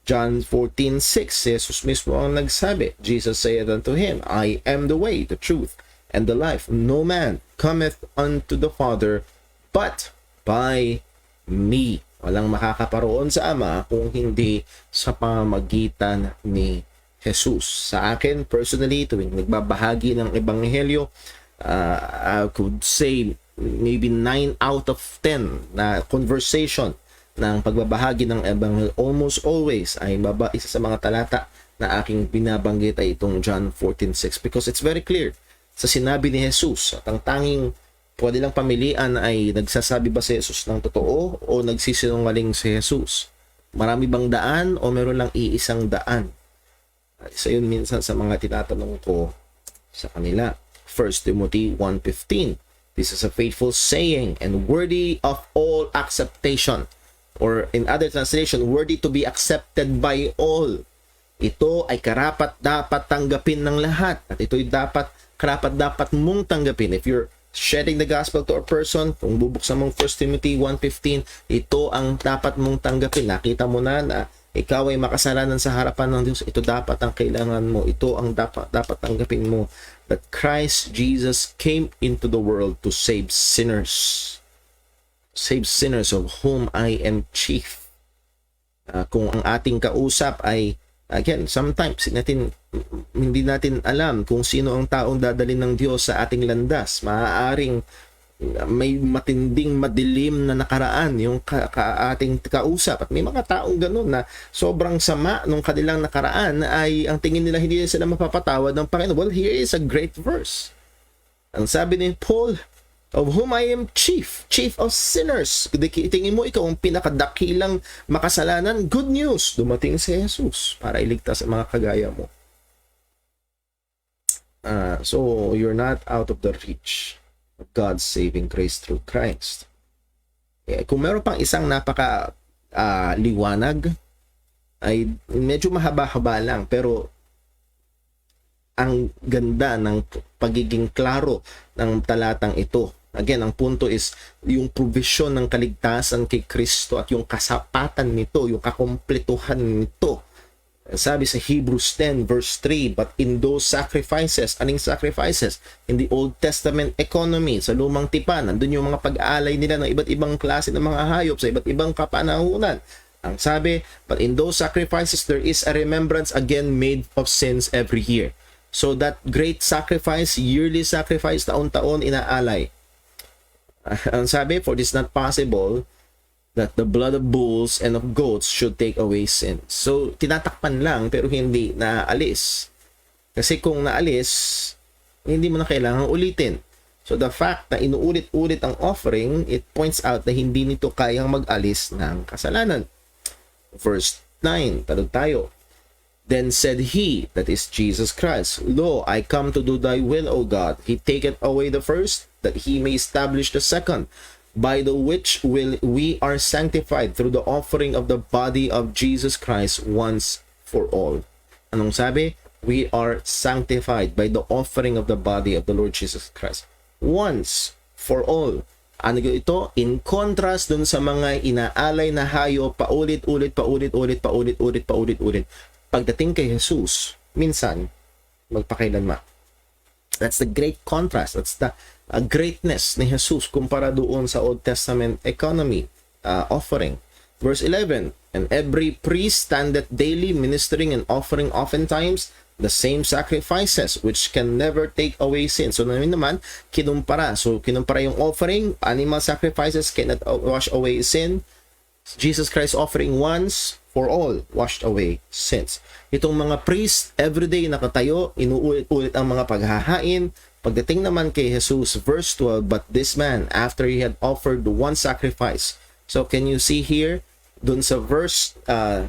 John 14:6, si Jesus mismo ang nagsabi. Jesus said unto him, I am the way, the truth, and the life. No man cometh unto the Father but by me. Walang makakaparoon sa Ama kung hindi sa pamamagitan ni Jesus. Sa akin, personally, tuwing nagbabahagi ng Ebanghelyo, I could say maybe 9 out of 10 na conversation ng pagbabahagi ng Ebanghelyo almost always ay isa sa mga talata na aking binabanggit ay itong John 14:6 because it's very clear sa sinabi ni Jesus at ang tanging pwede lang pamilian ay nagsasabi ba si Jesus ng totoo o nagsisinungaling si Jesus. Marami bang daan o meron lang iisang daan? Isa yun minsan sa mga tinatanong ko sa kanila. 1 Timothy 1:15. This is a faithful saying and worthy of all acceptation. Or in other translation, worthy to be accepted by all. Ito ay karapat-dapat tanggapin ng lahat. At ito'y karapat-dapat mong tanggapin. If you're sharing the gospel to a person, kung bubuksan mong 1 Timothy 1:15, ito ang dapat mong tanggapin. Nakita mo na ikaw ay makasalanan sa harapan ng Diyos. Ito dapat ang kailangan mo. Ito ang dapat tanggapin mo. That Christ Jesus came into the world to save sinners. Save sinners of whom I am chief. Kung ang ating kausap ay, again, sometimes hindi natin alam kung sino ang taong dadalhin ng Diyos sa ating landas. Maaaring may matinding madilim na nakaraan yung ating kausap. At may mga taong ganun na sobrang sama nung kanilang nakaraan ay ang tingin nila hindi sila mapapatawad ng Panginoon. Well, here is a great verse. Ang sabi ni Paul, of whom I am chief of sinners. Tingin mo ikaw ang pinakadakilang makasalanan. Good news, dumating si Jesus para iligtas ang mga kagaya mo. So you're not out of the reach of God's saving grace through Christ. Kung meron pang isang napaka liwanag, ay medyo mahaba-haba lang, pero ang ganda ng pagiging klaro ng talatang ito. Again, ang punto is yung provision ng kaligtasan kay Kristo at yung kasapatan nito, yung kakumpletuhan nito. Sabi sa Hebrews 10 verse 3, but in those sacrifices, aning sacrifices? In the Old Testament economy, sa lumang tipan, nandun yung mga pag-aalay nila ng iba't ibang klase ng mga hayop sa iba't ibang kapanahunan. Ang sabi, but in those sacrifices, there is a remembrance again made of sins every year. So that great sacrifice, yearly sacrifice, taon-taon inaalay. Ang sabi, for this not possible that the blood of bulls and of goats should take away sin. So, tinatakpan lang pero hindi naalis. Kasi kung naalis, hindi mo na kailangan ulitin. So, the fact na inuulit-ulit ang offering, it points out na hindi nito kayang mag-alis ng kasalanan. Verse 9, talog tayo. Then said he, that is Jesus Christ, Lo, I come to do thy will, O God. He taketh away the first, that he may establish the second. By the which will we are sanctified through the offering of the body of Jesus Christ once for all. Anong sabi? We are sanctified by the offering of the body of the Lord Jesus Christ once for all. Ano ito? In contrast dun sa mga inaalay na hayo paulit-ulit. Pagdating kay Jesus, minsan magpakailanman. That's the great contrast. That's the greatness ni Jesus kumpara doon sa Old Testament economy offering. Verse 11, and every priest standeth daily ministering and offering oftentimes the same sacrifices which can never take away sin. So naman kinumpara. So kinumpara yung offering, animal sacrifices cannot wash away sin. Jesus Christ offering once for all washed away sins. Itong mga priest everyday nakatayo, inuulit-ulit ang mga paghahain. Pagdating naman kay Jesus, verse 12, but this man, after he had offered one sacrifice. So, can you see here, dun sa verse 9,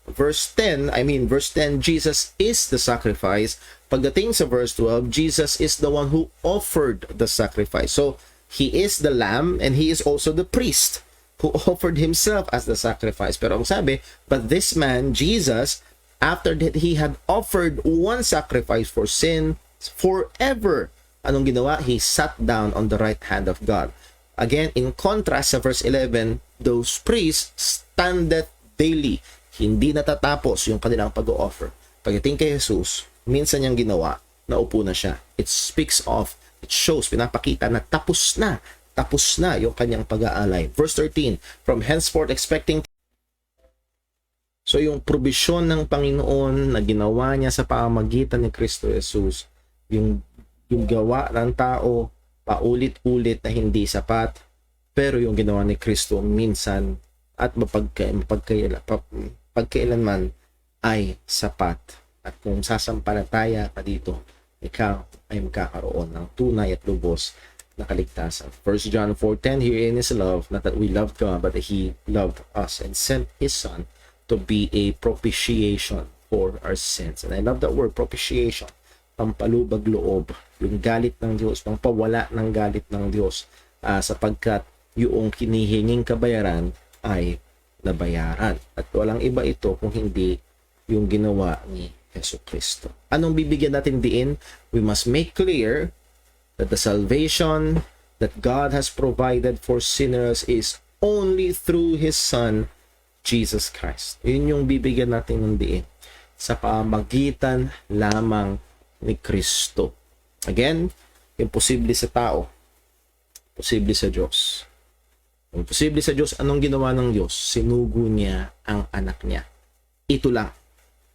verse 10, verse 10, Jesus is the sacrifice. Pagdating sa verse 12, Jesus is the one who offered the sacrifice. So, he is the lamb and he is also the priest who offered himself as the sacrifice. Pero ang sabi, but this man, Jesus, after that he had offered one sacrifice for sin forever, anong ginawa? He sat down on the right hand of God. Again, in contrast sa verse 11, those priests standeth daily. Hindi natatapos yung kanilang pag-o-offer. Pagdating kay Jesus, minsan niyang ginawa, naupo na siya. It speaks of, it shows, pinapakita na tapos na yung kanyang pag-aalay. Verse 13, from henceforth expecting. So yung probisyon ng Panginoon na ginawa niya sa pamamagitan ni Kristo Jesus, yung gawa ng tao paulit-ulit na hindi sapat, Pero yung ginawa ni Kristo minsan at pagkailanman ay sapat. At kung sasampalataya ka dito, ikaw ay magkakaroon ng tunay at lubos na kaligtasan. 1 John 4:10, herein is love, not that we loved God, but that He loved us and sent His Son to be a propitiation for our sins. And I love that word, propitiation. Pampalubag loob, yung galit ng Diyos, pampawala ng galit ng Diyos, sapagkat yung kinihinging kabayaran ay nabayaran. At walang iba ito kung hindi yung ginawa ni Jesucristo. Anong bibigyan natin diin? We must make clear that the salvation that God has provided for sinners is only through His Son, Jesus Christ. Yun yung bibigyan natin ng diin. Sa pamagitan lamang ni Kristo. Again, imposible sa tao, posible sa Diyos. Imposible sa Diyos, anong ginawa ng Diyos? Sinugo niya ang anak niya. Ito lang.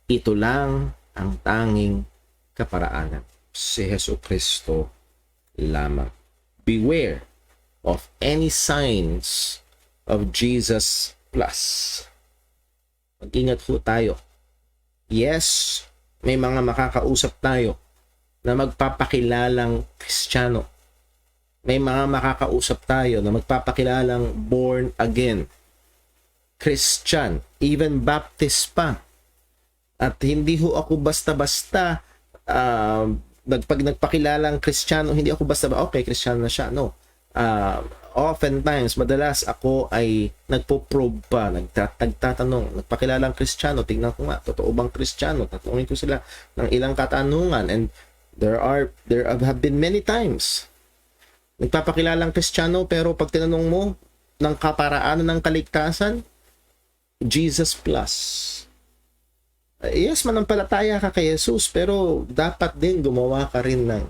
Ito lang ang tanging kaparaanan. Si Jesucristo lamang. Beware of any signs of Jesus plus. Mag-ingat ho tayo. Yes, may mga makakausap tayo na magpapakilalang Kristiyano. May mga makakausap tayo na magpapakilalang born again, Christian, even Baptist pa. At hindi ho ako basta-basta pag nagpakilalang Kristiyano, hindi ako okay, Kristiyano na siya. No. Oftentimes, madalas ako ay nagpo-probe pa, nagtatanong, nagpakilalang Kristiyano, tingnan ko nga, totoo bang Kristiyano? Tatanungin ko sila ng ilang katanungan, and there have been many times nagpapakilalang Kristiyano, pero pag tinanong mo ng kaparaanan ng kaligtasan, Jesus plus. Yes, manampalataya ka kay Jesus, pero dapat din gumawa ka rin ng.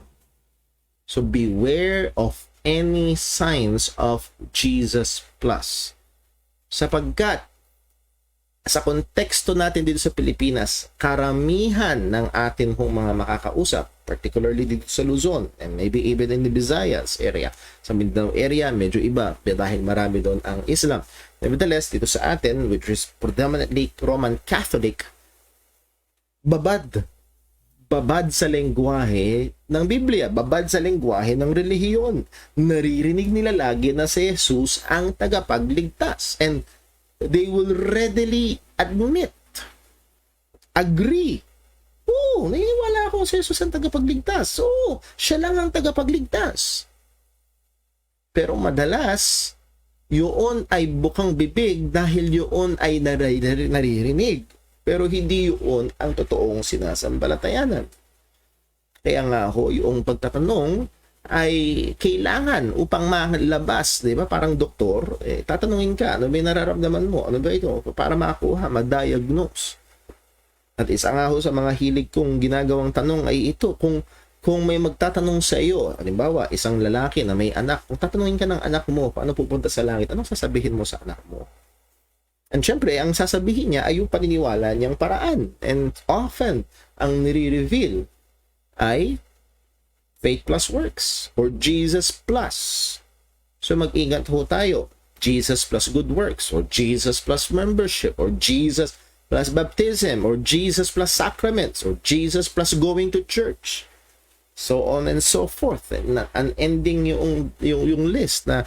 So beware of any signs of Jesus plus. Sapagkat sa konteksto natin dito sa Pilipinas, karamihan ng atin hong mga makakausap, particularly dito sa Luzon, and maybe even in the Visayas area, sa Mindanao area, medyo iba, dahil marami doon ang Islam. Nevertheless, dito sa atin, which is predominantly Roman Catholic, babad sa lengguwahe ng Biblia, babad sa lengguwahe ng relihiyon. Naririnig nila lagi na si Jesus ang tagapagligtas. And they will readily admit, agree. Oo, naniniwala ako si Jesus ang tagapagligtas. Oo, siya lang ang tagapagligtas. Pero madalas, yun ay bukang bibig dahil yun ay naririnig. Pero hindi yun ang totoong sinasambalatayanan. Kaya nga ho, yung pagtatanong ay kailangan upang malabas, di ba? Parang doktor, tatanungin ka, ano ba yung nararamdaman mo? Ano ba ito? Para makakuha, ma-diagnose. At isa nga ho sa mga hilig kong ginagawang tanong ay ito, kung may magtatanong sa iyo, halimbawa, isang lalaki na may anak, kung tatanungin ka ng anak mo, paano pupunta sa langit, anong sasabihin mo sa anak mo? And syempre, ang sasabihin niya ay yung paniniwala niyang paraan. And often, ang nire-reveal ay faith plus works or Jesus plus. So mag-ingat ho tayo. Jesus plus good works or Jesus plus membership or Jesus plus baptism or Jesus plus sacraments or Jesus plus going to church. So on and so forth. And unending yung list na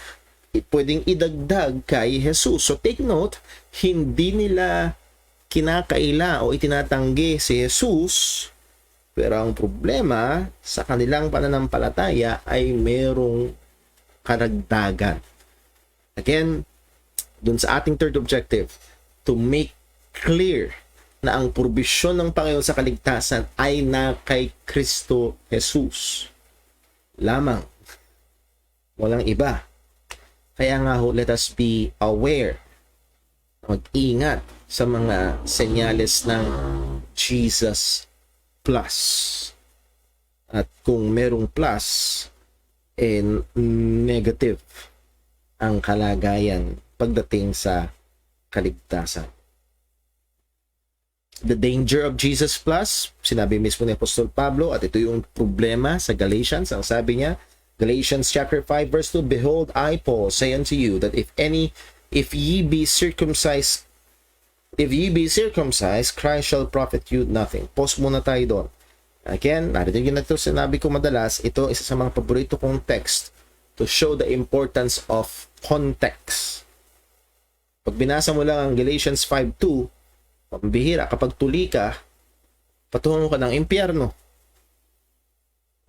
pwedeng idagdag kay Jesus. So take note, hindi nila kinakaila o itinatanggi si Jesus, pero ang problema sa kanilang pananampalataya ay merong karagdagan. Again, dun sa ating third objective, to make clear na ang probisyon ng Panginoon sa kaligtasan ay na kay Kristo Jesus lamang. Walang iba. Kaya nga ho, let us be aware, mag-ingat sa mga senyales ng Jesus plus. At kung merong plus, negative ang kalagayan pagdating sa kaligtasan. The danger of Jesus plus, sinabi mismo ni Apostol Pablo, at ito yung problema sa Galatians, ang sabi niya, Galatians chapter 5 verse 2, Behold, I, Paul, say unto you that if ye be circumcised, Christ shall profit you nothing. Pause muna tayo doon. Again, narinig na ito, sinabi ko madalas, ito isa sa mga paborito kong text to show the importance of context. Pag binasa mo lang ang Galatians 5:2, pambihira, kapag tuli ka, patungo ka ng impyerno.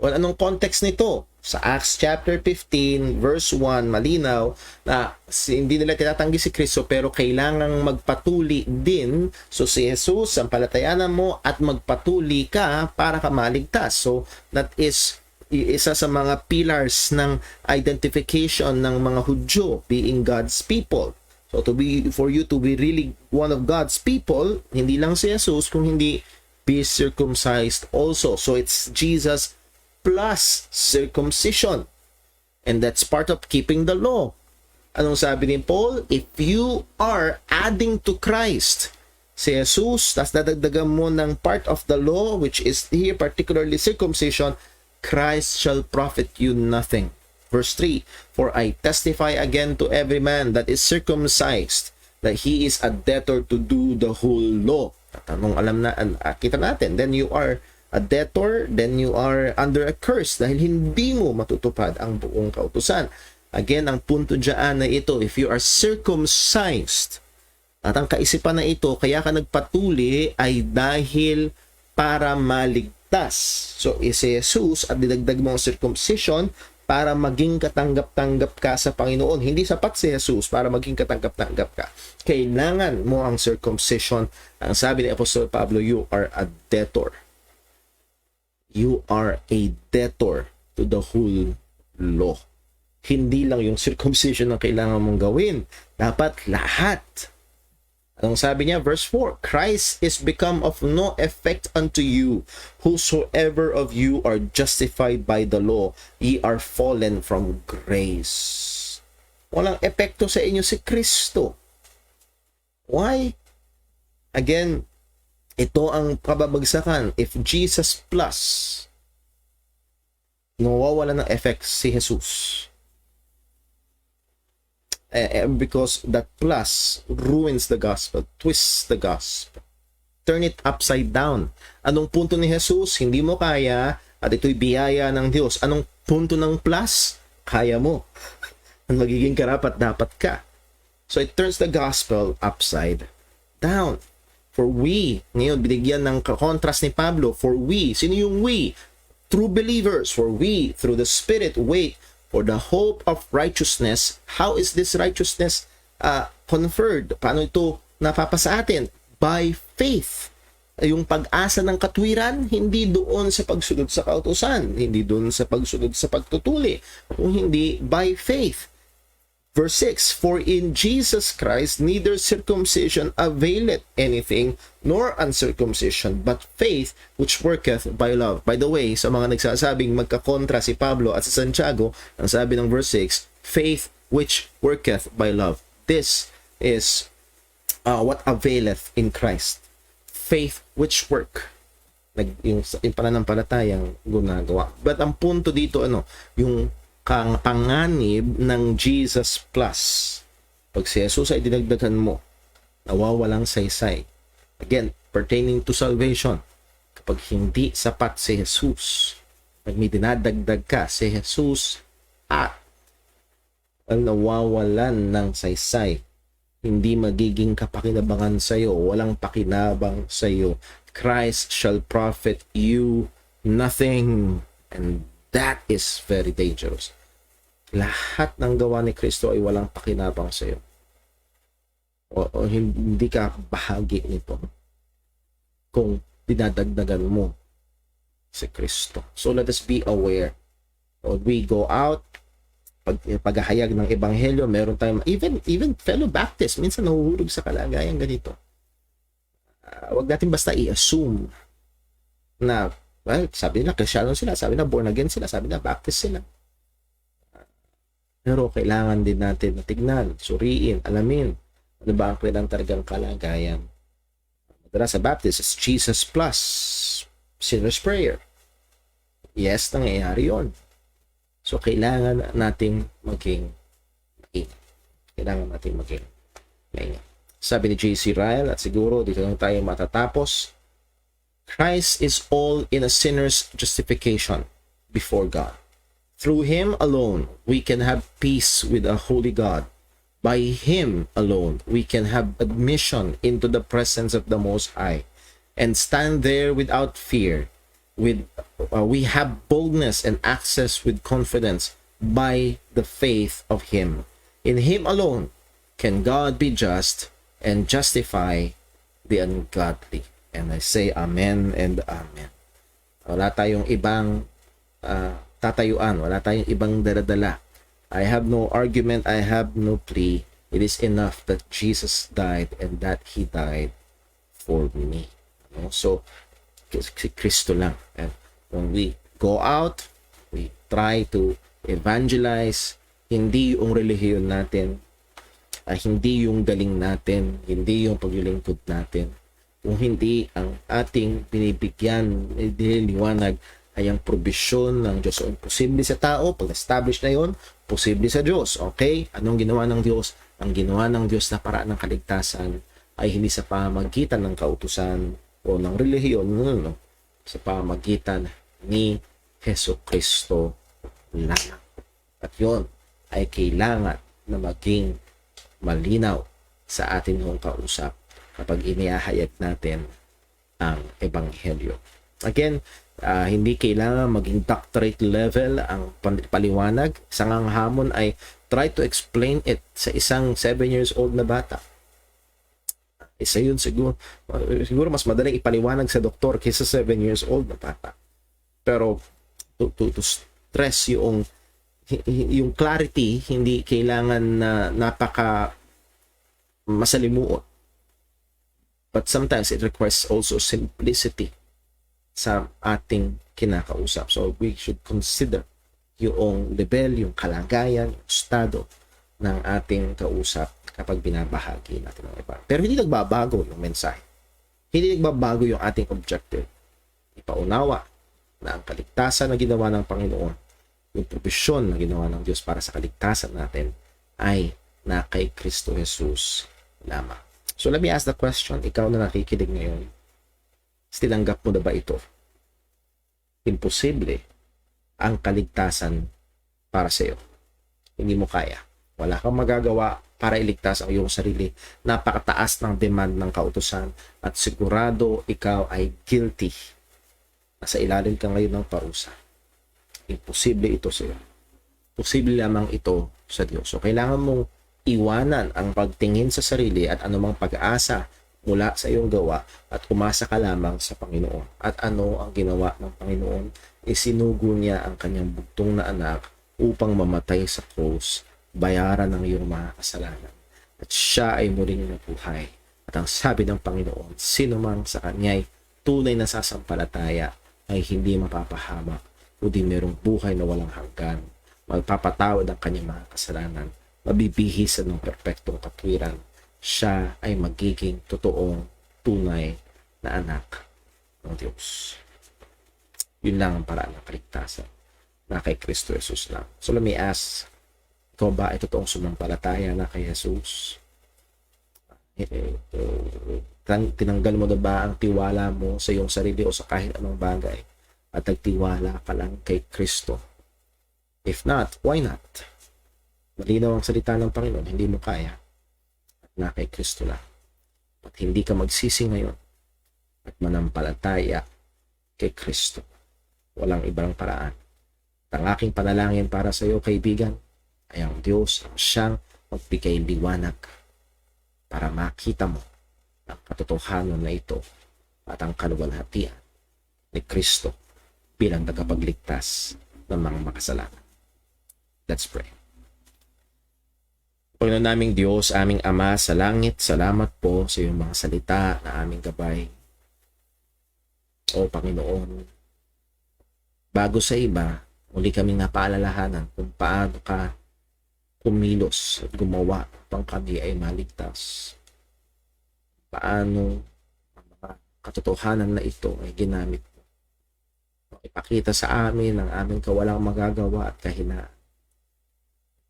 Well, anong context nito? Sa Acts chapter 15 verse 1, malinaw na hindi nila tinatanggi si Kristo pero kailangang magpatuli din. So si Jesus, sampalatayanan mo at magpatuli ka para ka maligtas. So that is isa sa mga pillars ng identification ng mga Hudyo, being God's people. So for you to be really one of God's people, hindi lang si Jesus, kung hindi be circumcised also. So it's Jesus plus circumcision. And that's part of keeping the law. Anong sabi ni Paul? If you are adding to Christ, si Jesus, tas dadagdagan mo ng part of the law, which is here particularly circumcision, Christ shall profit you nothing. Verse 3, For I testify again to every man that is circumcised, that he is a debtor to do the whole law. At anong alam na, kita natin, then you are a debtor, then you are under a curse dahil hindi mo matutupad ang buong kautusan. Again, ang punto dyan na ito, if you are circumcised, at ang kaisipan na ito, kaya ka nagpatuli ay dahil para maligtas. So, si Jesus at dinagdag mo ang circumcision para maging katanggap-tanggap ka sa Panginoon. Hindi sapat si Jesus para maging katanggap-tanggap ka. Kailangan mo ang circumcision. Ang sabi ni Apostol Pablo, you are a debtor. You are a debtor to the whole law. Hindi lang yung circumcision ang kailangan mong gawin. Dapat lahat. Anong sabi niya? Verse 4, Christ is become of no effect unto you. Whosoever of you are justified by the law, ye are fallen from grace. Walang epekto sa inyo si Kristo. Why? Again, ito ang kababagsakan. If Jesus plus, nawawala ng effect si Jesus. Because that plus ruins the gospel, twists the gospel, turn it upside down. Anong punto ni Jesus? Hindi mo kaya at ito'y biyaya ng Diyos. Anong punto ng plus? Kaya mo. Ang magiging karapat dapat ka. So it turns the gospel upside down. For we, ngayon binigyan ng contrast ni Pablo, for we, sino yung we? True believers, for we, through the Spirit, wait for the hope of righteousness. How is this righteousness conferred? Paano ito napapasa atin? By faith. Yung pag-asa ng katwiran, hindi doon sa pagsunod sa kautusan, hindi doon sa pagsunod sa pagtutuli, kung hindi by faith. Verse 6, For in Jesus Christ neither circumcision availeth anything, nor uncircumcision, but faith which worketh by love. By the way, sa mga nagsasabing magkakontra si Pablo at si Santiago, ang sabi ng verse 6, faith which worketh by love. This is what availeth in Christ. Faith which work. Yung pananampalatayang gunagawa. But ang punto dito, yung panganib ng Jesus plus. Pag si Jesus ay dinagdagan mo, nawawalang saysay. Again, pertaining to salvation. Kapag hindi sapat si Jesus, pag may dinadagdag ka si Jesus at ang nawawalan ng saysay, hindi magiging kapakinabangan sa iyo, walang pakinabang sa iyo. Christ shall profit you nothing. And that is very dangerous. Lahat ng gawa ni Kristo ay walang pakinabang sa iyo. O hindi ka bahagi nito kung dinadagdagan mo si Kristo. So let us be aware. When we go out, paghahayag ng ebanghelyo, meron tayong even fellow Baptist minsan nahuhulog sa kalagayan ganito. Wag natin basta i-assume na sabi nila Kristiyano sila, sabi na born again sila, sabi na Baptist sila. Pero kailangan din natin matignan, suriin, alamin ano ba ang talagang kalagayan. Madalas sa Baptist is Jesus plus sinner's prayer. Yes, nangyayari yun. So, kailangan nating maging maingat. Kailangan nating maging maingat. Sabi ni J.C. Ryle, at siguro dito lang tayo matatapos, Christ is all in a sinner's justification before God. Through Him alone, we can have peace with a holy God. By Him alone, we can have admission into the presence of the Most High and stand there without fear. We have boldness and access with confidence by the faith of Him. In Him alone can God be just and justify the ungodly. And I say amen and amen. Wala tayong ibang tatayuan, wala tayong ibang daladala. I have no argument, I have no plea. It is enough that Jesus died and that He died for me. So, si Kristo lang. And when we go out, we try to evangelize, hindi yung relihiyon natin, hindi yung galing natin, hindi yung paglilingkod natin, kung hindi ang ating binibigyan, nililiwanag ay ang probisyon ng Diyos. So, imposible sa tao, pag establish na yon, posible sa Diyos. Okay? Anong ginawa ng Diyos? Ang ginawa ng Diyos na paraan ng kaligtasan ay hindi sa pamamagitan ng kautusan o ng relihiyon, no. Sa pamamagitan ni Hesus Kristo lamang. At yon ay kailangan na maging malinaw sa atin ng kausap kapag inihahayag natin ang Ebanghelyo. Again, hindi kailangan maging doctorate level ang paliwanag. Isang ang hamon ay try to explain it sa isang 7 years old na bata. Isa yun siguro mas madaling ipaliwanag sa doktor kaysa 7 years old na bata. Pero to stress yung clarity, hindi kailangan na napaka masalimuot. But sometimes it requires also simplicity sa ating kinakausap. So we should consider yung level, yung kalagayan, yung estado ng ating kausap kapag binabahagi natin ng iba. Pero hindi nagbabago yung mensahe. Hindi nagbabago yung ating objective. Ipaunawa na ang kaligtasan na ginawa ng Panginoon, yung provisyon na ginawa ng Diyos para sa kaligtasan natin ay na kay Kristo Jesus lamang. So let me ask the question, ikaw na nakikinig ngayon, tinanggap mo na ba ito? Imposible ang kaligtasan para sa iyo. Hindi mo kaya. Wala kang magagawa para iligtas ang iyong sarili. Napakataas ng demand ng kautusan at sigurado ikaw ay guilty. Nasa ilalim ka ngayon ng parusa. Imposible ito sa iyo. Posible lamang ito sa Diyos. So kailangan mong iwanan ang pagtingin sa sarili at anumang pag-asa mula sa iyong gawa at umasa ka lamang sa Panginoon. At ano ang ginawa ng Panginoon? Isinugo niya ang kanyang bugtong na anak upang mamatay sa krus, bayaran ng iyong mga kasalanan. At siya ay muling nabuhay. At ang sabi ng Panginoon, sino mang sa kanya'y tunay na sasampalataya ay hindi mapapahamak, kundi merong buhay na walang hanggan. Magpapatawad ang kanyang mga kasalanan, mabibihisan ng perpektong katwiran. Siya ay magiging totoong tunay na anak ng Diyos. Yun lang ang paraan ng kaligtasan na kay Kristo Jesus lang. So let me ask, ikaw ba ay totoong sumampalataya na kay Jesus? Tinanggal mo na ba ang tiwala mo sa iyong sarili o sa kahit anong bagay at nagtiwala ka lang kay Kristo? If not, why not? Malinaw ang salita ng Panginoon, hindi mo kaya at na kay Kristo lang. At hindi ka magsisi ngayon at manampalataya kay Kristo. Walang ibang paraan. At ang aking panalangin para sa iyo, kaibigan, ay ang Diyos ang siyang magbigay liwanag para makita mo ang katotohanan na ito at ang kaluwalhatian ni Kristo bilang tagapagligtas ng mga makasalanan. Let's pray. Panginoon naming Diyos, aming Ama sa langit, salamat po sa iyong mga salita na aming gabay. O Panginoon, bago sa iba, muli kaming napaalalahanan kung paano ka kumilos at gumawa upang kami ay maligtas. Paano ang mga katotohanan na ito ay ginamit mo Ipakita sa amin ang aming kawalang magagawa at kahinaan.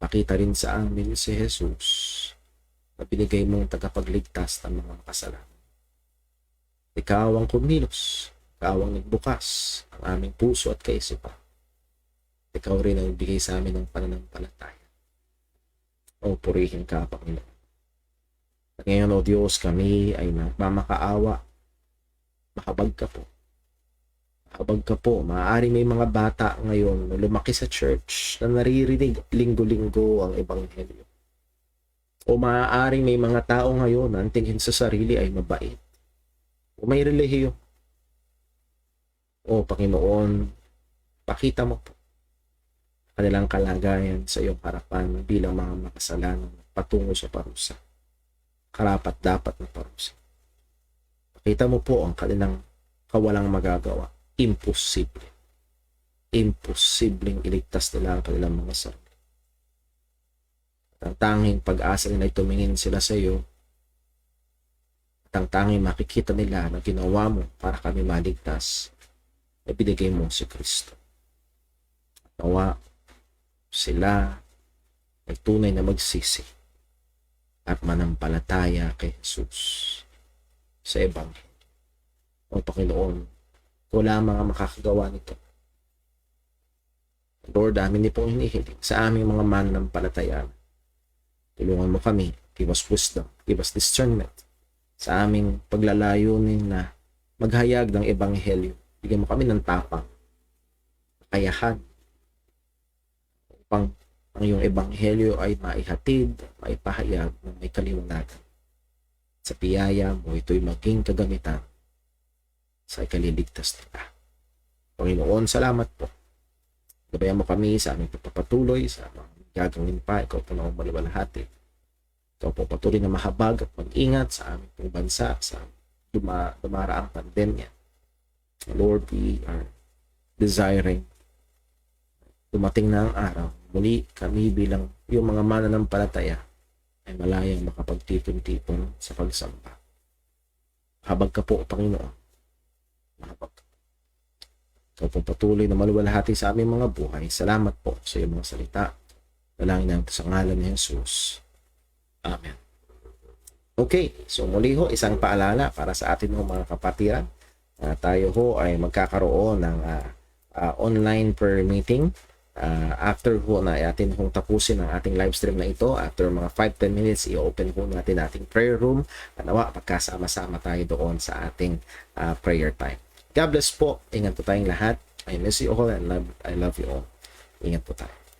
Pakita rin sa amin si Jesus na binigay mong tagapagligtas ng mga kasalanan. Ikaw ang kumilos, ikaw ang nagbukas ang aming puso at kaisipan. Ikaw rin ang bigay sa amin ng pananampalataya. O purihin ka, Panginoon. At ngayon, O Diyos, kami ay nagmamakaawa. Mahabag ka po. Mahabag ka po. Maaari may mga bata ngayon na lumaki sa church na naririnig linggo-linggo ang ebanghelyo. O maaaring may mga tao ngayon na ang tingin sa sarili ay mabait. O may relihiyo. O Panginoon, pakita mo po kanilang kalagayan sa iyong harapan bilang mga makasalanan patungo sa parusa. Karapat dapat na parusa. Pakita mo po ang kanilang kawalang magagawa. Imposible. Imposibleng iligtas nila ang kanilang mga sarili. At ang tanging pag-asa nila ay tumingin sila sa iyo. At ang tanging makikita nila na ginawa mo para kami maligtas ay binigay mo si Kristo. Nawa sila ay tunay na magsisi at manampalataya kay Jesus sa Ebanghelyo. O Panginoon, wala mga makakagawa nito. Lord, amin din pong hinihiling sa aming mga mananampalataya. Tulungan mo kami, give us wisdom, give us discernment sa aming paglalayunin na maghayag ng Ebanghelyo. Bigyan mo kami ng tapang, kakayahan, upang ang iyong Ebanghelyo ay maihatid, maipahayag ng may kaliwanagan. Sa biyaya mo, ito'y maging kagamitan sa ikaliligtas nila. Panginoon, salamat po. Gabayan mo kami sa aming pagpapatuloy, sa mga gagawin pa. Ikaw po na maluwalhati. Ikaw po patuloy na mahabag at mag-ingat sa aming pong bansa, sa dumaraang pandemya. Lord, we are desiring dumating na ang araw. Muli kami bilang yung mga mananampalataya ay malayang makapagtipon-tipon sa pagsamba. Habag ka po, Panginoon. Mahabag ka. Ikaw po patuloy na maluwalhati sa aming mga buhay. Salamat po sa iyong mga salita. Dalangin namin sa ngalan ni Jesus. Amen. Okay, so muli ho, isang paalala para sa atin ho mga kapatiran. Tayo ho ay magkakaroon ng online prayer meeting. After ho na atin hong tapusin ang ating live stream na ito, after mga 5-10 minutes, i-open ho natin ating prayer room. Nawa, pagkasama-sama tayo doon sa ating prayer time. God bless po. Ingat po tayong lahat. I miss you all and I love you all. Ingat po tayo.